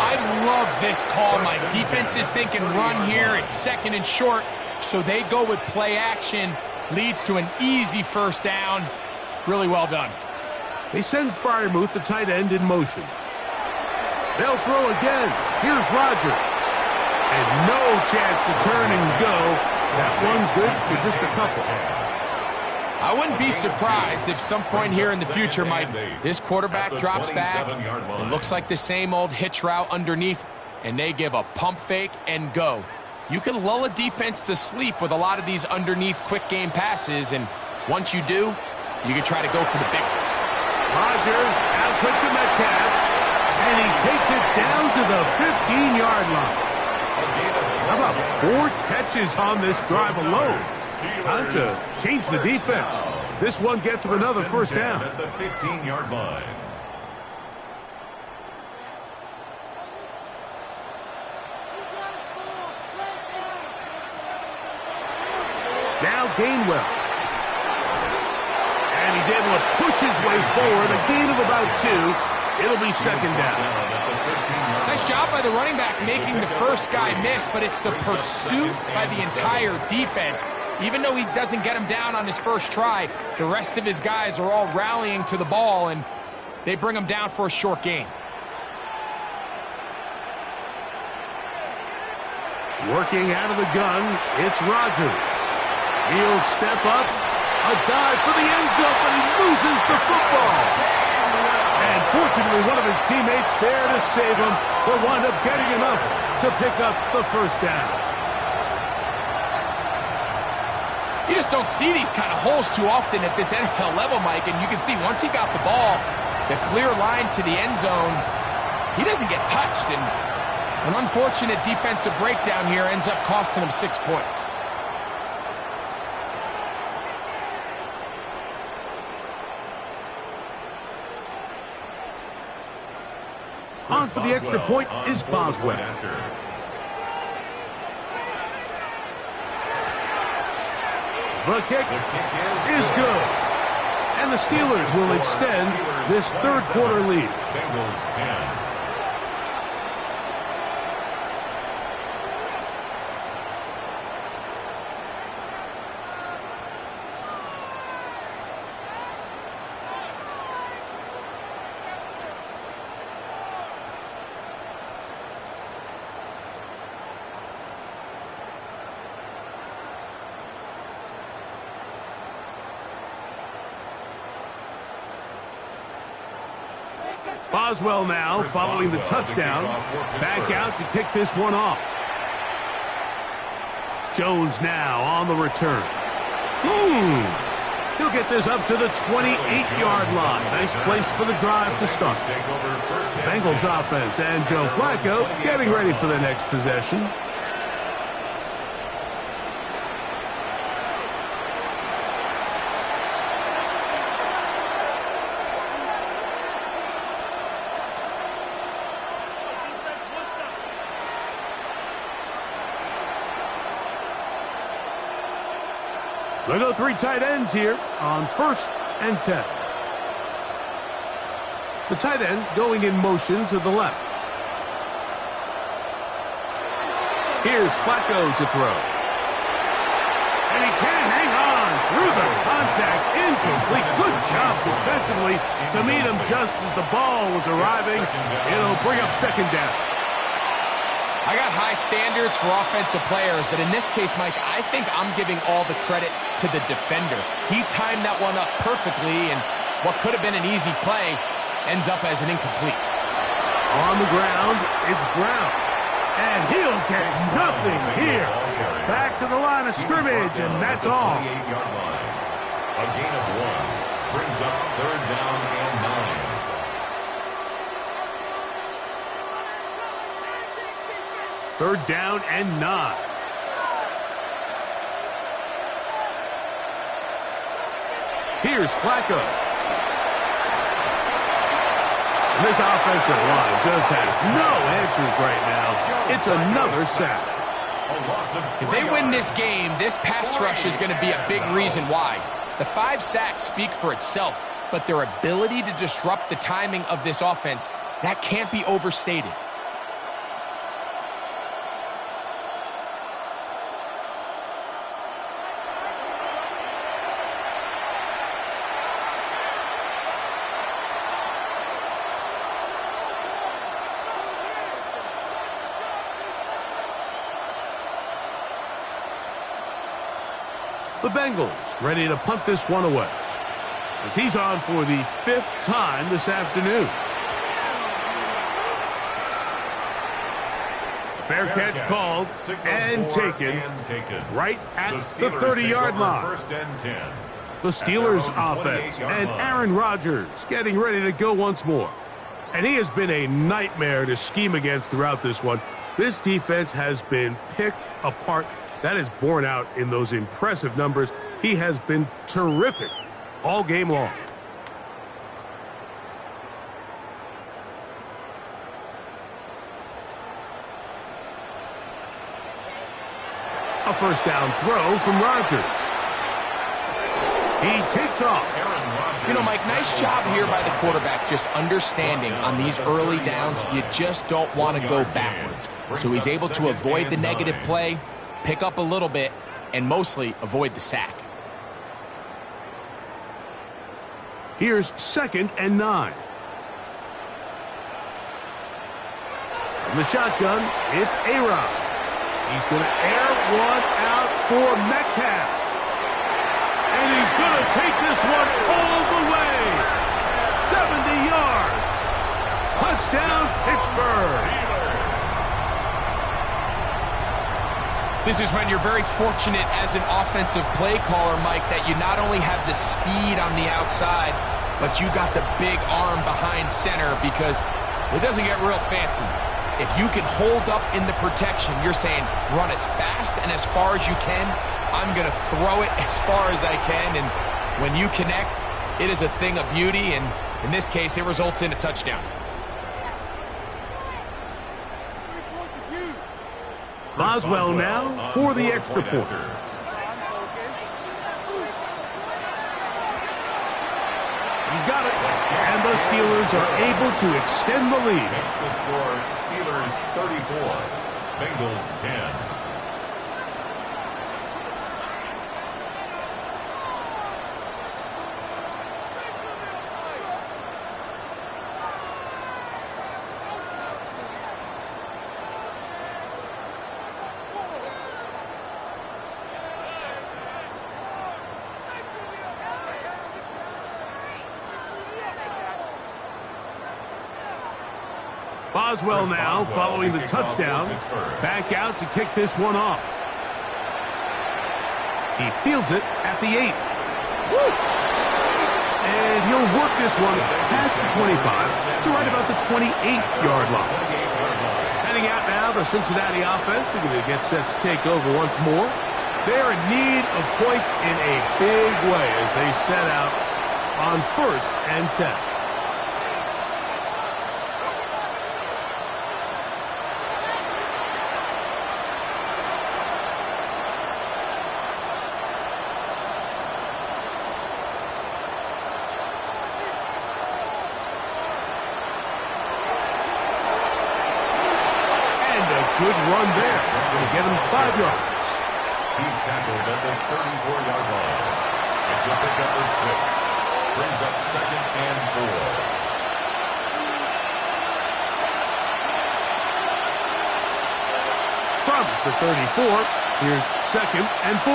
I love this call. My defense is thinking run here. It's 2nd and short. so they go with play action. Leads to an easy first down. Really well done. They send Freiermuth, the tight end, in motion. They'll throw again. Here's Rodgers. And no chance to turn and go. That one good for just a couple. I wouldn't be surprised if some point here in the future, Mike, this quarterback drops back. It looks like the same old hitch route underneath, and they give a pump fake and go. You can lull a defense to sleep with a lot of these underneath quick game passes, and once you do, you can try to go for the big one. Rodgers out quick to Metcalf, and he takes it down to the 15-yard line. How about 4 catches on this drive alone? Time to change the defense. This one gets him another first down. At the 15-yard line. Now Gainwell. And he's able to push his way forward. A gain of about 2. It'll be second down. Nice job by the running back making the first guy miss, but it's the pursuit by the entire defense. Even though he doesn't get him down on his first try, the rest of his guys are all rallying to the ball, and they bring him down for a short gain. Working out of the gun, it's Rodgers. He'll step up, a dive for the end zone, but he loses the football. And fortunately, one of his teammates there to save him. They'll wind up getting enough to pick up the first down. You just don't see these kind of holes too often at this NFL level, Mike, and you can see once he got the ball, the clear line to the end zone, he doesn't get touched, and an unfortunate defensive breakdown here ends up costing him 6 points. On for the extra point is Boswell. The kick is good. And the Steelers will extend this third quarter lead. Bengals 10. Boswell now following the touchdown. Back out to kick this one off. Jones now on the return. He'll get this up to the 28-yard line. Nice place for the drive to start. Bengals offense and Joe Flacco getting ready for the next possession. They'll go 3 tight ends here on 1st and 10. The tight end going in motion to the left. Here's Flacco to throw. And he can't hang on through the contact. Incomplete. Good job defensively to meet him just as the ball was arriving. It'll bring up second down. I got high standards for offensive players, but in this case, Mike, I think I'm giving all the credit to the defender. He timed that one up perfectly, and what could have been an easy play ends up as an incomplete. On the ground, it's Brown. And he'll get nothing here. Back to the line of scrimmage, and that's all. 28-yard line. A gain of 1 brings up 3rd down and 9. Third down and 9. Here's Flacco. And this offensive line just has no answers right now. It's another sack. If they win this game, this pass rush is going to be a big reason why. The 5 sacks speak for itself, but their ability to disrupt the timing of this offense, that can't be overstated. The Bengals ready to punt this one away, as he's on for the 5th time this afternoon. Fair catch called and taken right at the 30-yard line. First and 10. The Steelers offense and Aaron Rodgers getting ready to go once more. And he has been a nightmare to scheme against throughout this one. This defense has been picked apart. That is borne out in those impressive numbers. He has been terrific all game long. A first down throw from Rodgers. He takes off. You know, Mike, nice job here by the quarterback, just understanding on these early downs, you just don't want to go backwards. So he's able to avoid the negative play, pick up a little bit, and mostly avoid the sack. Here's 2nd and 9. From the shotgun, it's A-Rod. He's going to air one out for Metcalf. And he's going to take this one all the way. 70 yards. Touchdown, Pittsburgh. This is when you're very fortunate as an offensive play caller, Mike, that you not only have the speed on the outside, but you got the big arm behind center, because it doesn't get real fancy. If you can hold up in the protection, you're saying run as fast and as far as you can. I'm going to throw it as far as I can, and when you connect, it is a thing of beauty, and in this case, it results in a touchdown. Boswell now for the extra point. He's got it, and the Steelers are able to extend the lead. Makes the score Steelers 34, Bengals 10. Boswell now following the touchdown. Back out to kick this one off. He fields it at the 8. And he'll work this one past the 25 to right about the 28-yard line. Heading out now, the Cincinnati offense are going to get set to take over once more. They're in need of points in a big way as they set out on 1st and 10. Good run there. Going to get him 5 yards. He's tackled at the 34-yard line. It's a pickup of 6. Brings up 2nd and 4. From the 34, here's 2nd and 4.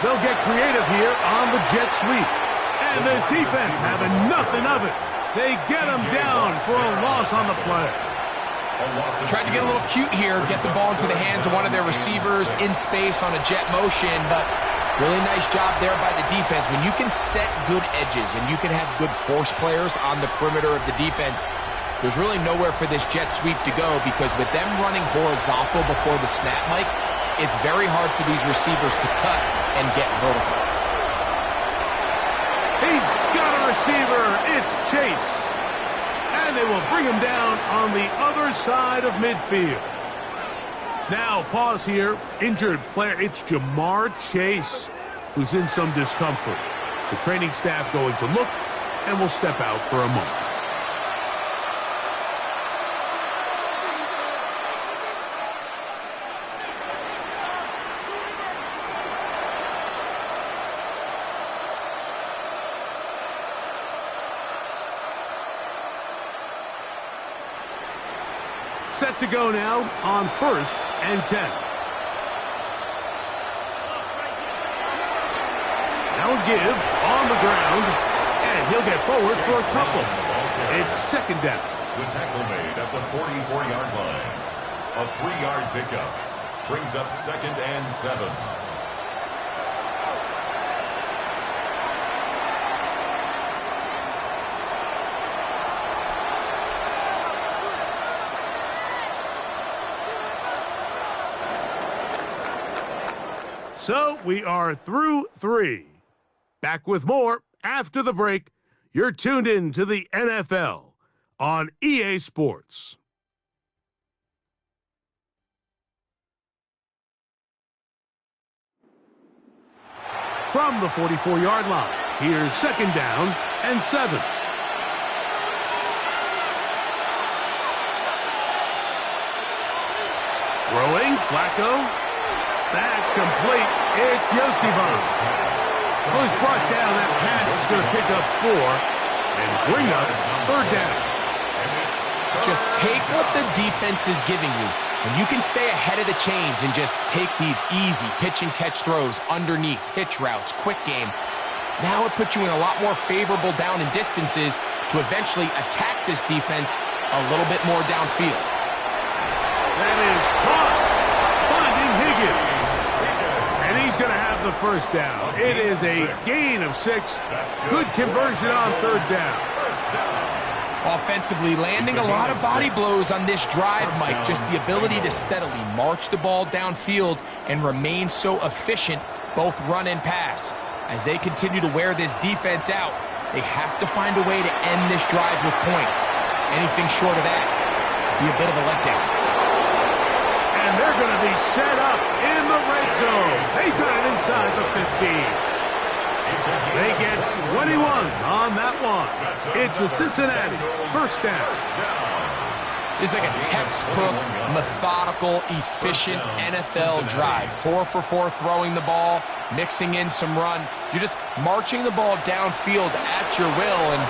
They'll get creative here on the jet sweep. And this defense having nothing of it. They get him down for a loss on the play. Tried to get a little cute here, get the ball into the hands of one of their receivers in space on a jet motion, but really nice job there by the defense. When you can set good edges and you can have good force players on the perimeter of the defense, there's really nowhere for this jet sweep to go, because with them running horizontal before the snap, Mike, it's very hard for these receivers to cut and get vertical. He's got a receiver. It's Chase. And they will bring him down on the other side of midfield. Now, pause here. Injured player. It's Jamar Chase, who's in some discomfort. The training staff going to look and will step out for a moment. Set to go now on 1st and 10. Now give on the ground, and he'll get forward for a couple. It's second down. The tackle made at the 44-yard line. A 3-yard pickup brings up 2nd and 7. So we are through 3. Back with more after the break. You're tuned in to the NFL on EA Sports. From the 44-yard line, here's second down and 7. Throwing, Flacco. That's complete. It's Yosibon. Who's brought down. That pass is going to pick up 4 and bring up third down. Just take what the defense is giving you. When you can stay ahead of the chains and just take these easy pitch and catch throws underneath, hitch routes, quick game, now it puts you in a lot more favorable down and distances to eventually attack this defense a little bit more downfield. That is caught. Finding Higgins. And he's going to have the first down. It is a gain of 6. Good conversion on third down. Offensively, landing a lot of body blows on this drive, Mike. Just the ability to steadily march the ball downfield and remain so efficient, both run and pass. As they continue to wear this defense out, they have to find a way to end this drive with points. Anything short of that would be a bit of a letdown. And they're going to be set up in the red zone. They got it inside the 15. They get 21 on that one. It's a Cincinnati first down. This is like a textbook, methodical, efficient NFL drive. 4 for 4 throwing the ball, mixing in some run. You're just marching the ball downfield at your will, and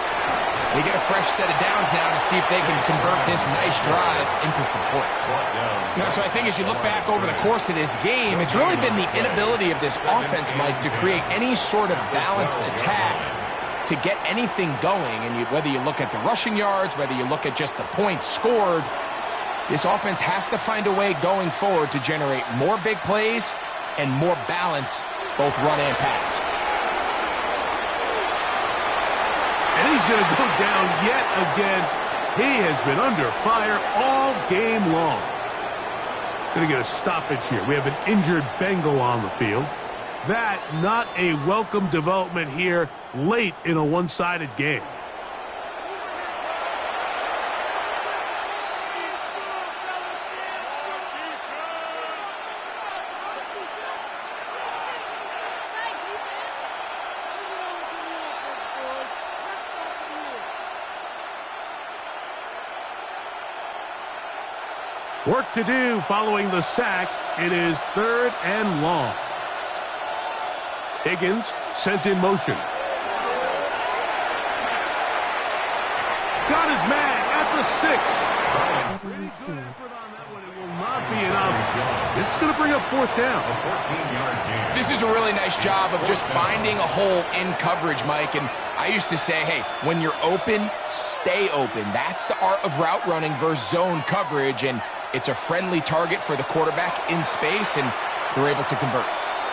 they get a fresh set of downs now to see if they can convert this nice drive into some points. You know, so I think as you look back over the course of this game, it's really been the inability of this offense, Mike, to create any sort of balanced attack to get anything going. And whether you look at the rushing yards, whether you look at just the points scored, this offense has to find a way going forward to generate more big plays and more balance, both run and pass. And he's going to go down yet again. He has been under fire all game long. Going to get a stoppage here. We have an injured Bengal on the field. That not a welcome development here late in a one-sided game. Work to do following the sack. It is third and long. Higgins sent in motion. Got his man at the 6. Pretty good effort on that one. It will not be enough. It's going to bring up fourth down. A 14-yard gain. This is a really nice job of just finding a hole in coverage, Mike. And I used to say, hey, when you're open, stay open. That's the art of route running versus zone coverage. And it's a friendly target for the quarterback in space, and they're able to convert.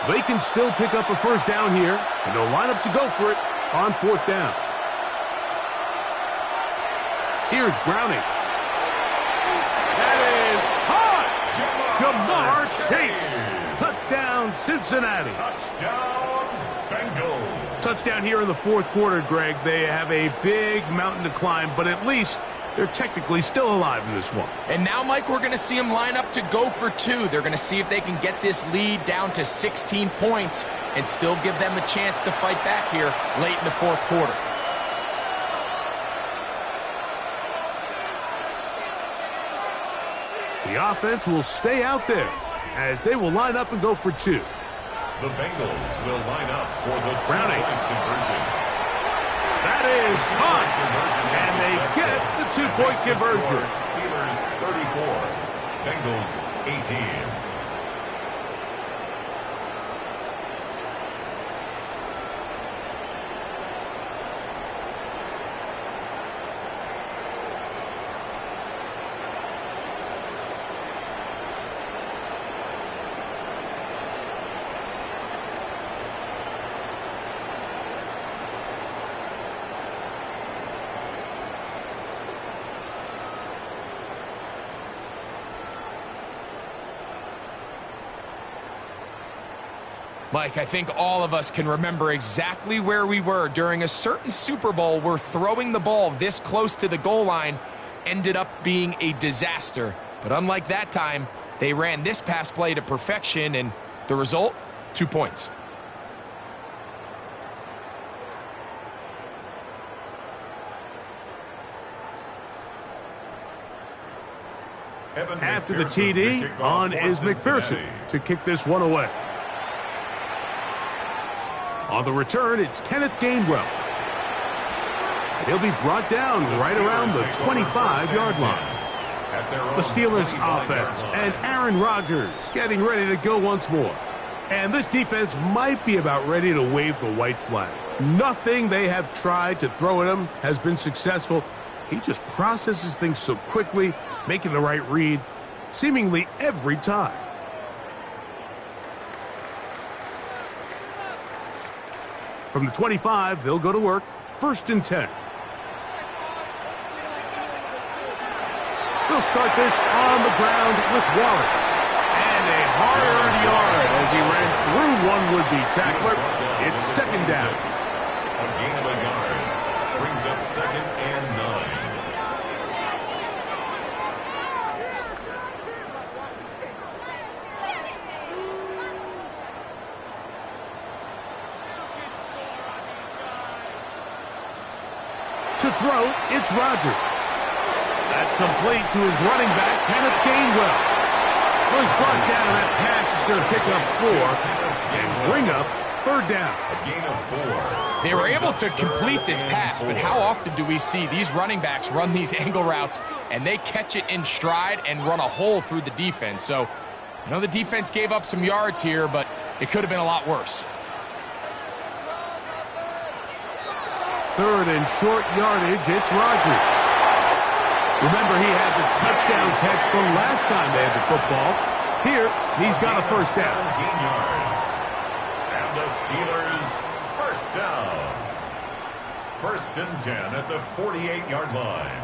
They can still pick up a first down here, and they'll line up to go for it on fourth down. Here's Browning. That is hot! Jamar Chase. Touchdown, Cincinnati. Touchdown, Bengals. Touchdown here in the fourth quarter, Greg. They have a big mountain to climb, but at least they're technically still alive in this one. And now, Mike, we're going to see them line up to go for 2. They're going to see if they can get this lead down to 16 points and still give them a chance to fight back here late in the fourth quarter. The offense will stay out there as they will line up and go for 2. The Bengals will line up for the Browning. two-point conversion. That is caught, and they get the 2-point conversion. Steelers 34, Bengals 18. Mike, I think all of us can remember exactly where we were during a certain Super Bowl where throwing the ball this close to the goal line ended up being a disaster. But unlike that time, they ran this pass play to perfection, and the result, 2 points. After the TD, on is McPherson to kick this one away. On the return, it's Kenneth Gainwell. And he'll be brought down right around the 25-yard line. The Steelers offense and Aaron Rodgers getting ready to go once more. And this defense might be about ready to wave the white flag. Nothing they have tried to throw at him has been successful. He just processes things so quickly, making the right read, seemingly every time. From the 25, they'll go to work. 1st and 10. They'll start this on the ground with Waller. And a hard yard as he ran through one would-be tackler. It's 2nd down. A gain of a yard brings up 2nd and 9. To throw, it's Rodgers. That's complete to his running back, Kenneth Gainwell. Well, he's brought down. That pass is going to pick up 4 and bring up 3rd down. A gain of 4. They were able to complete this pass, but how often do we see these running backs run these angle routes and they catch it in stride and run a hole through the defense? So, I know the defense gave up some yards here, but it could have been a lot worse. 3rd and short yardage, it's Rodgers. Remember, he had the touchdown catch the last time they had the football. Here, he's got a 1st down. 17 yards. And the Steelers, 1st down. 1st and 10 at the 48-yard line.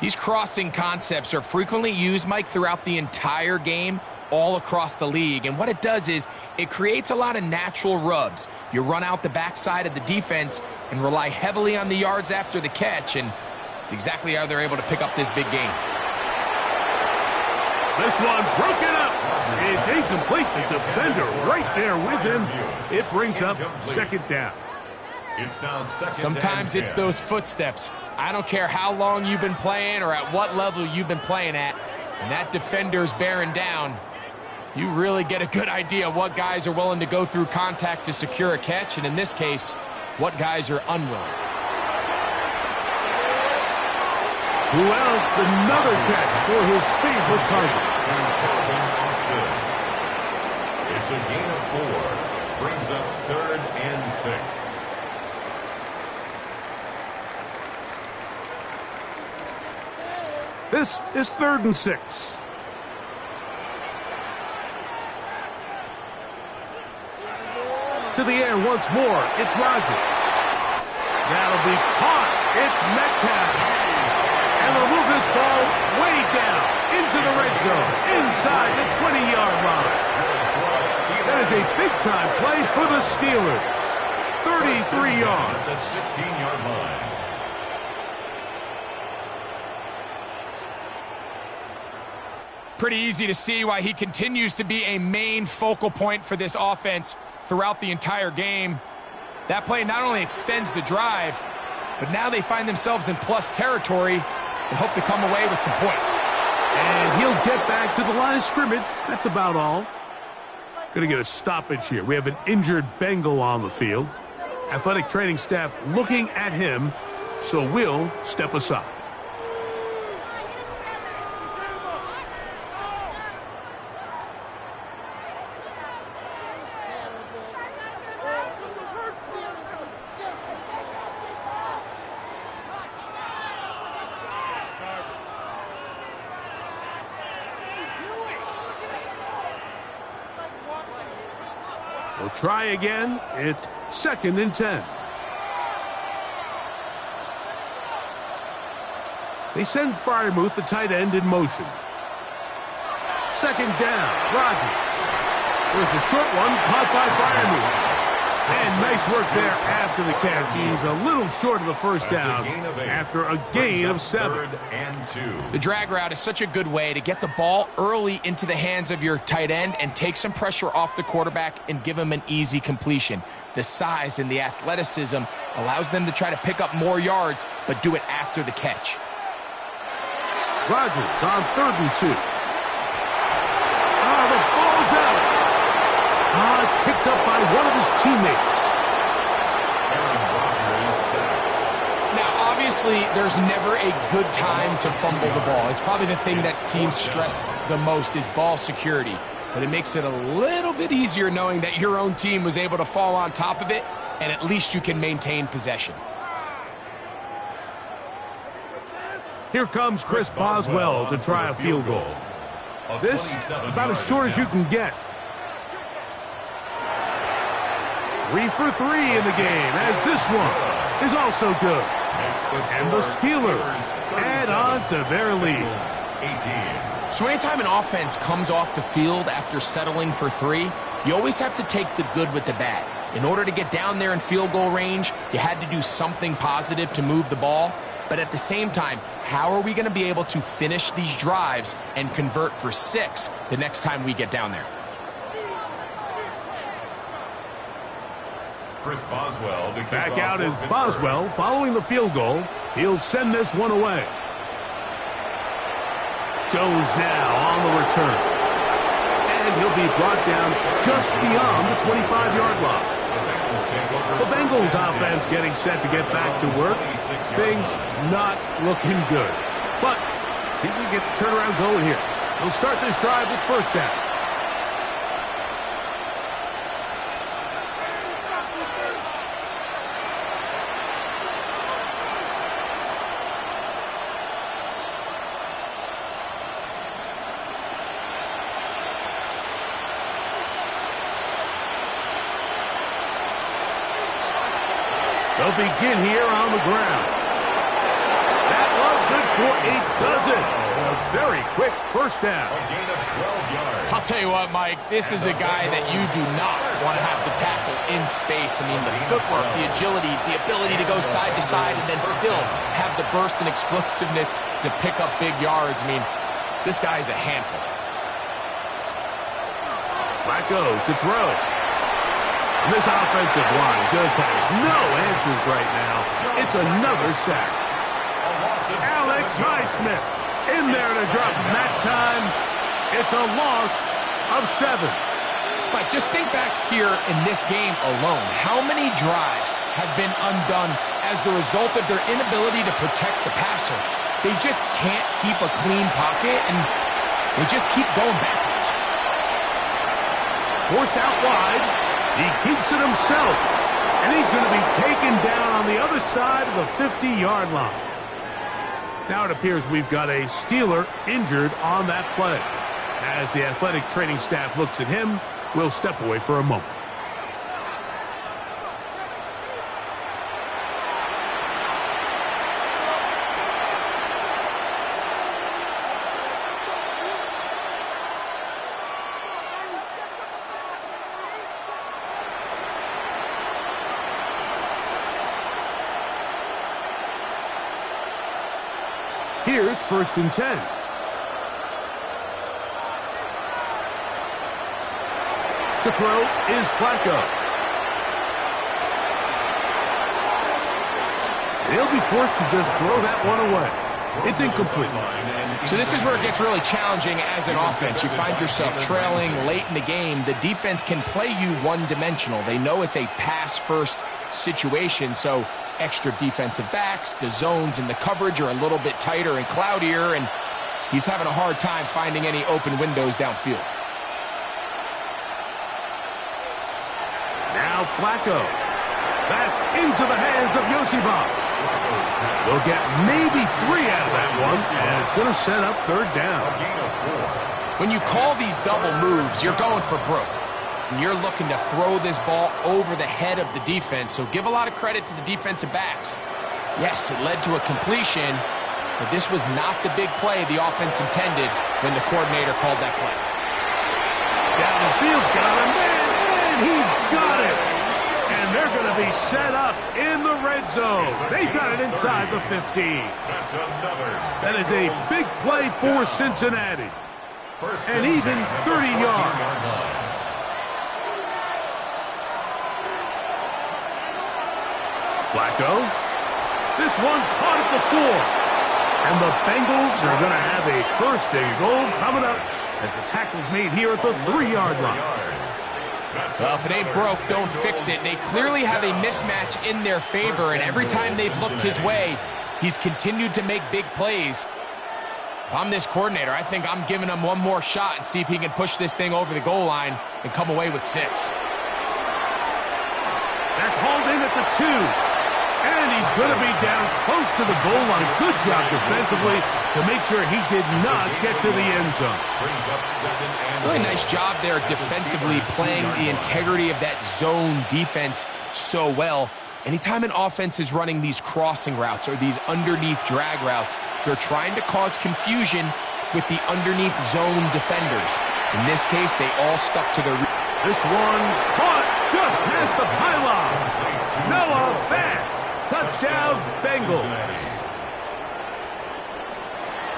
These crossing concepts are frequently used, Mike, throughout the entire game, all across the league. And what it does is it creates a lot of natural rubs. You run out the backside of the defense and rely heavily on the yards after the catch, and it's exactly how they're able to pick up this big gain. This one broken up. It's incomplete. The defender right there with him. It brings up 2nd down. It's now 2nd. Sometimes it's those footsteps. I don't care how long you've been playing or at what level you've been playing at, and that defender's bearing down. You really get a good idea of what guys are willing to go through contact to secure a catch, and in this case, what guys are unwilling. Who else? Another catch for his favorite target. It's a gain of 4. Brings up 3rd and 6. This is 3rd and 6. To the air once more. It's Rodgers. That'll be caught. It's Metcalf. And they'll move this ball way down into the red zone, inside the 20-yard line. That is a big-time play for the Steelers. 33 yards. The 16-yard line. Pretty easy to see why he continues to be a main focal point for this offense throughout the entire game. That play not only extends the drive, but now they find themselves in plus territory and hope to come away with some points. And he'll get back to the line of scrimmage. That's about all. Going to get a stoppage here. We have an injured Bengal on the field. Athletic training staff looking at him, so we'll step aside. They'll try again. It's 2nd and 10. They send Freiermuth, the tight end, in motion. Second down, Rodgers. There's a short one caught by Freiermuth. And nice work there after the catch. He's a little short of the first down after a gain of 7. The drag route is such a good way to get the ball early into the hands of your tight end and take some pressure off the quarterback and give him an easy completion. The size and the athleticism allows them to try to pick up more yards, but do it after the catch. Rodgers on 3rd and 2. Oh, the ball's out. It's picked up by one of his teammates. Now, obviously, there's never a good time to fumble the ball. It's probably the thing that teams stress the most is ball security. But it makes it a little bit easier knowing that your own team was able to fall on top of it, and at least you can maintain possession. Here comes Chris Boswell to try a field goal. This, about as short as you can get. 3 for 3 in the game, as this one is also good. And the Steelers add on to their lead. So anytime an offense comes off the field after settling for 3, you always have to take the good with the bad. In order to get down there in field goal range, you had to do something positive to move the ball. But at the same time, how are we going to be able to finish these drives and convert for 6 the next time we get down there? Chris Boswell. Back out is Boswell following the field goal. He'll send this one away. Jones now on the return. And he'll be brought down just beyond the 25-yard line. The Bengals offense getting set to get back to work. Things not looking good. But see if we get the turnaround going here. We'll start this drive with first down. They'll begin here on the ground. That was it for a dozen. A very quick first down. A gain of 12 yards. I'll tell you what, Mike, this is a guy that you do not want to have to tackle in space. I mean, the footwork, the agility, the ability to go side to side and then still have the burst and explosiveness to pick up big yards. I mean, this guy is a handful. Flacco to throw. And this offensive line just has no answers right now. It's another sack. Alex Highsmith in there to drop him that time. It's a loss of 7. But just think back here in this game alone. How many drives have been undone as the result of their inability to protect the passer? They just can't keep a clean pocket, and they just keep going backwards. Forced out wide. He keeps it himself. And he's going to be taken down on the other side of the 50-yard line. Now it appears we've got a Steeler injured on that play. As the athletic training staff looks at him, we'll step away for a moment. Here's 1st and 10. To throw is Flacco. They'll be forced to just throw that one away. It's incomplete. So this is where it gets really challenging as an offense. You find yourself trailing late in the game. The defense can play you one-dimensional. They know it's a pass-first situation, so extra defensive backs, the zones and the coverage are a little bit tighter and cloudier, and he's having a hard time finding any open windows downfield. Now Flacco. That's into the hands of Yosibas. They'll get maybe 3 out of that one, and it's going to set up 3rd down. When you call these double moves, you're going for broke. And you're looking to throw this ball over the head of the defense, so give a lot of credit to the defensive backs. Yes, it led to a completion, but this was not the big play the offense intended when the coordinator called that play. Down the field, got him, and he's got it. And they're going to be set up in the red zone. They've got it inside the 15. That's another. That is a big play for Cincinnati. And even 30 yards. Flacco. This one caught at the 4. And the Bengals are going to have a first and goal coming up as the tackle's made here at the 3-yard line. Well, if it ain't broke, don't fix it. They clearly have a mismatch in their favor, and every time they've looked his way, he's continued to make big plays. If I'm this coordinator, I think I'm giving him one more shot and see if he can push this thing over the goal line and come away with 6. That's hauled in at the 2. And he's going to be down close to the goal line. Good job defensively to make sure he did not get to the end zone. Really nice job there defensively, playing the integrity of that zone defense so well. Anytime an offense is running these crossing routes or these underneath drag routes, they're trying to cause confusion with the underneath zone defenders. In this case, they all stuck to their... This one caught just past the pylon. No offense. Touchdown, Bengals.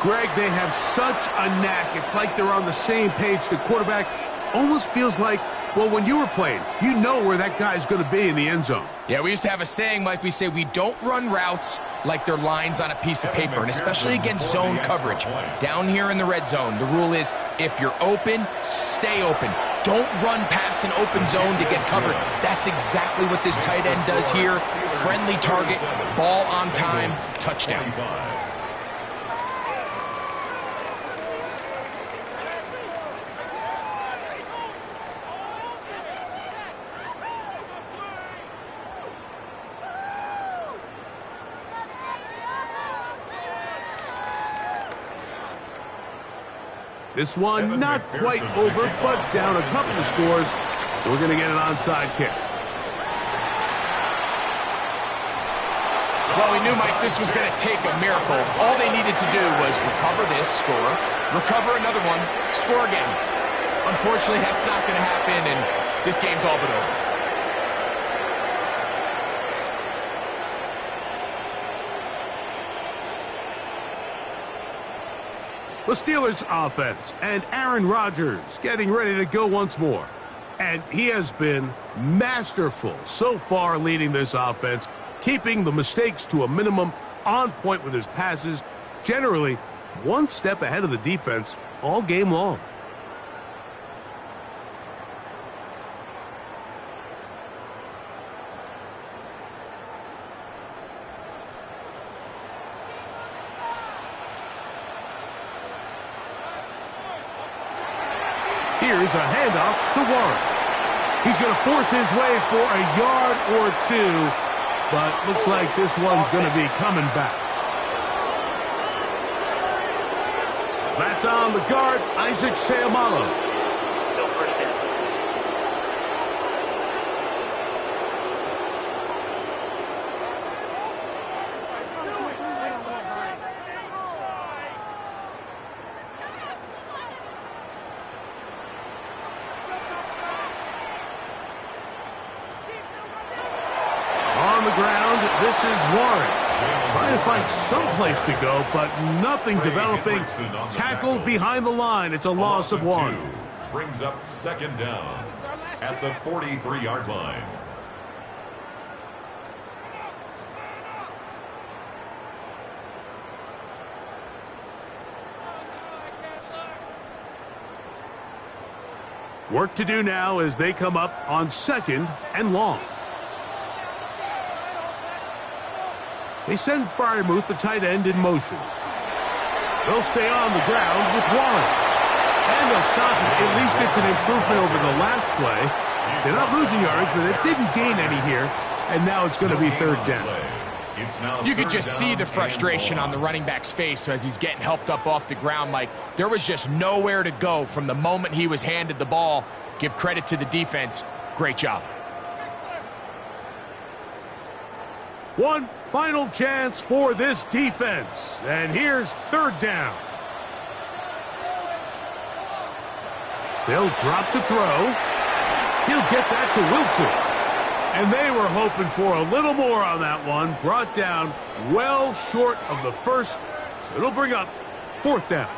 Greg, they have such a knack. It's like they're on the same page. The quarterback almost feels like, well, when you were playing, you know where that guy's going to be in the end zone. Yeah, we used to have a saying, Mike, we say we don't run routes like they're lines on a piece of paper, and especially against zone coverage. Down here in the red zone, the rule is if you're open, stay open. Don't run past an open zone to get covered. That's exactly what this tight end does here. Friendly target, ball on time, touchdown. This one not quite over, but down a couple of scores. We're going to get an onside kick. Well, we knew, Mike, this was going to take a miracle. All they needed to do was recover this, score, recover another one, score again. Unfortunately, that's not going to happen, and this game's all but over. The Steelers offense and Aaron Rodgers getting ready to go once more. And he has been masterful so far leading this offense, keeping the mistakes to a minimum, on point with his passes, generally one step ahead of the defense all game long. Here's a handoff to Warren. He's going to force his way for a yard or 2, but looks like this one's going to be coming back. That's on the guard, Isaac Seumalo. Still first down. On the ground, this is Warren. Trying to find some place to go, but nothing developing. Tackled behind the line. It's a loss of 1. Brings up second down at the 43-yard line. Work to do now as they come up on 2nd and long. They send Freiermuth, the tight end, in motion. They'll stay on the ground with Warren. And they'll stop it. At least it's an improvement over the last play. They're not losing yards, but they didn't gain any here. And now it's going to be 3rd down. You could just see the frustration on the running back's face as he's getting helped up off the ground, Mike. There was just nowhere to go from the moment he was handed the ball. Give credit to the defense. Great job. One final chance for this defense. And here's third down. They'll drop to throw. He'll get that to Wilson. And they were hoping for a little more on that one. Brought down well short of the first. So it'll bring up fourth down.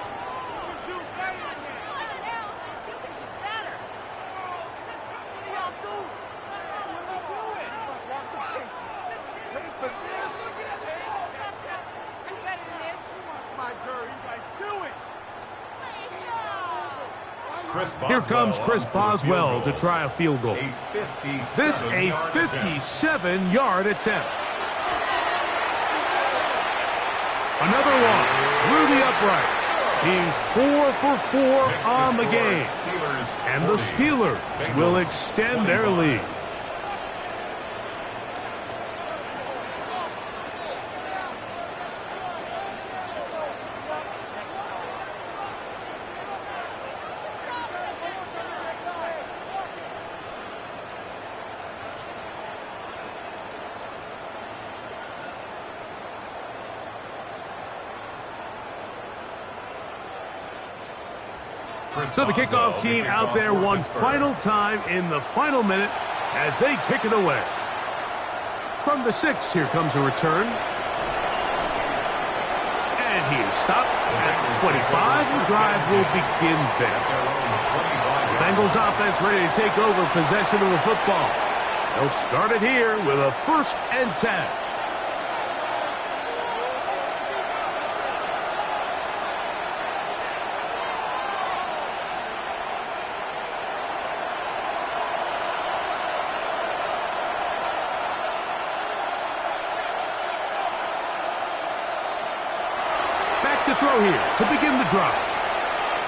Here comes Chris Boswell to try a field goal. This a 57-yard attempt. Another one through the uprights. He's 4 for 4 on the game. And the Steelers will extend their lead. So the kickoff team out there one final time in the final minute as they kick it away. From the 6, here comes a return. And he is stopped at 25. The drive will begin there. The Bengals offense ready to take over possession of the football. They'll start it here with a 1st and 10. To throw here to begin the drive.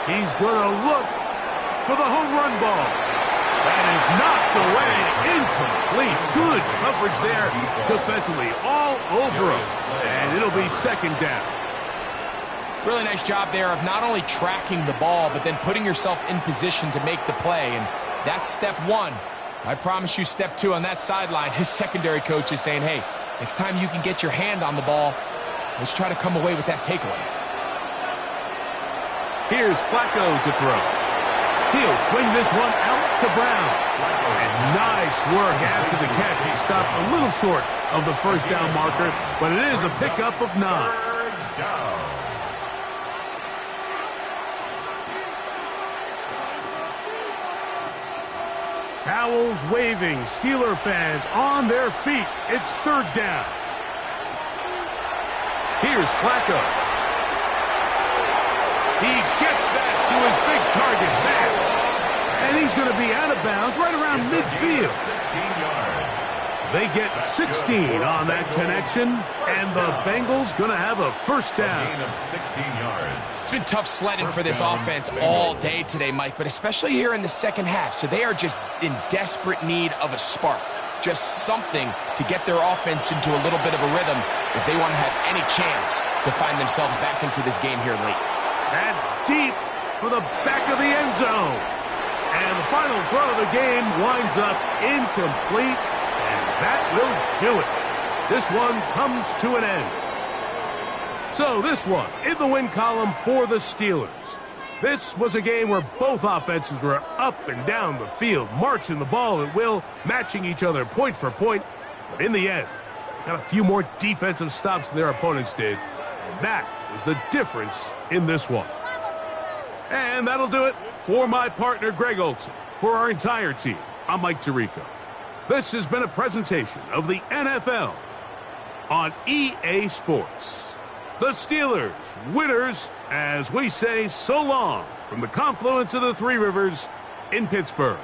He's going to look for the home run ball. That is knocked away, incomplete. Good coverage there defensively, all over him. And it'll be 2nd down. Really nice job there of not only tracking the ball, but then putting yourself in position to make the play. And that's step 1. I promise you step 2 on that sideline. His secondary coach is saying, hey, next time you can get your hand on the ball, let's try to come away with that takeaway. Here's Flacco to throw. He'll swing this one out to Brown. And nice work after the catch. He stopped a little short of the 1st down marker, but it is a pickup of 9. Towels waving, Steeler fans on their feet. It's 3rd down. Here's Flacco. He gets that to his big target there. And he's going to be out of bounds right around midfield. 16 yards. They get 16 on that connection, and the Bengals going to have a 1st down. A gain of 16 yards. It's been tough sledding for this offense all day today, Mike, but especially here in the second half. So they are just in desperate need of a spark. Just something to get their offense into a little bit of a rhythm if they want to have any chance to find themselves back into this game here late. That's deep for the back of the end zone. And the final throw of the game winds up incomplete, and that will do it. This one comes to an end. So this one in the win column for the Steelers. This was a game where both offenses were up and down the field, marching the ball at will, matching each other point for point. But in the end, got a few more defensive stops than their opponents did. And that is the difference in this one. And that'll do it for my partner, Greg Olson. For our entire team, I'm Mike Tirico. This has been a presentation of the NFL on EA Sports. The Steelers, winners, as we say so long from the confluence of the Three Rivers in Pittsburgh.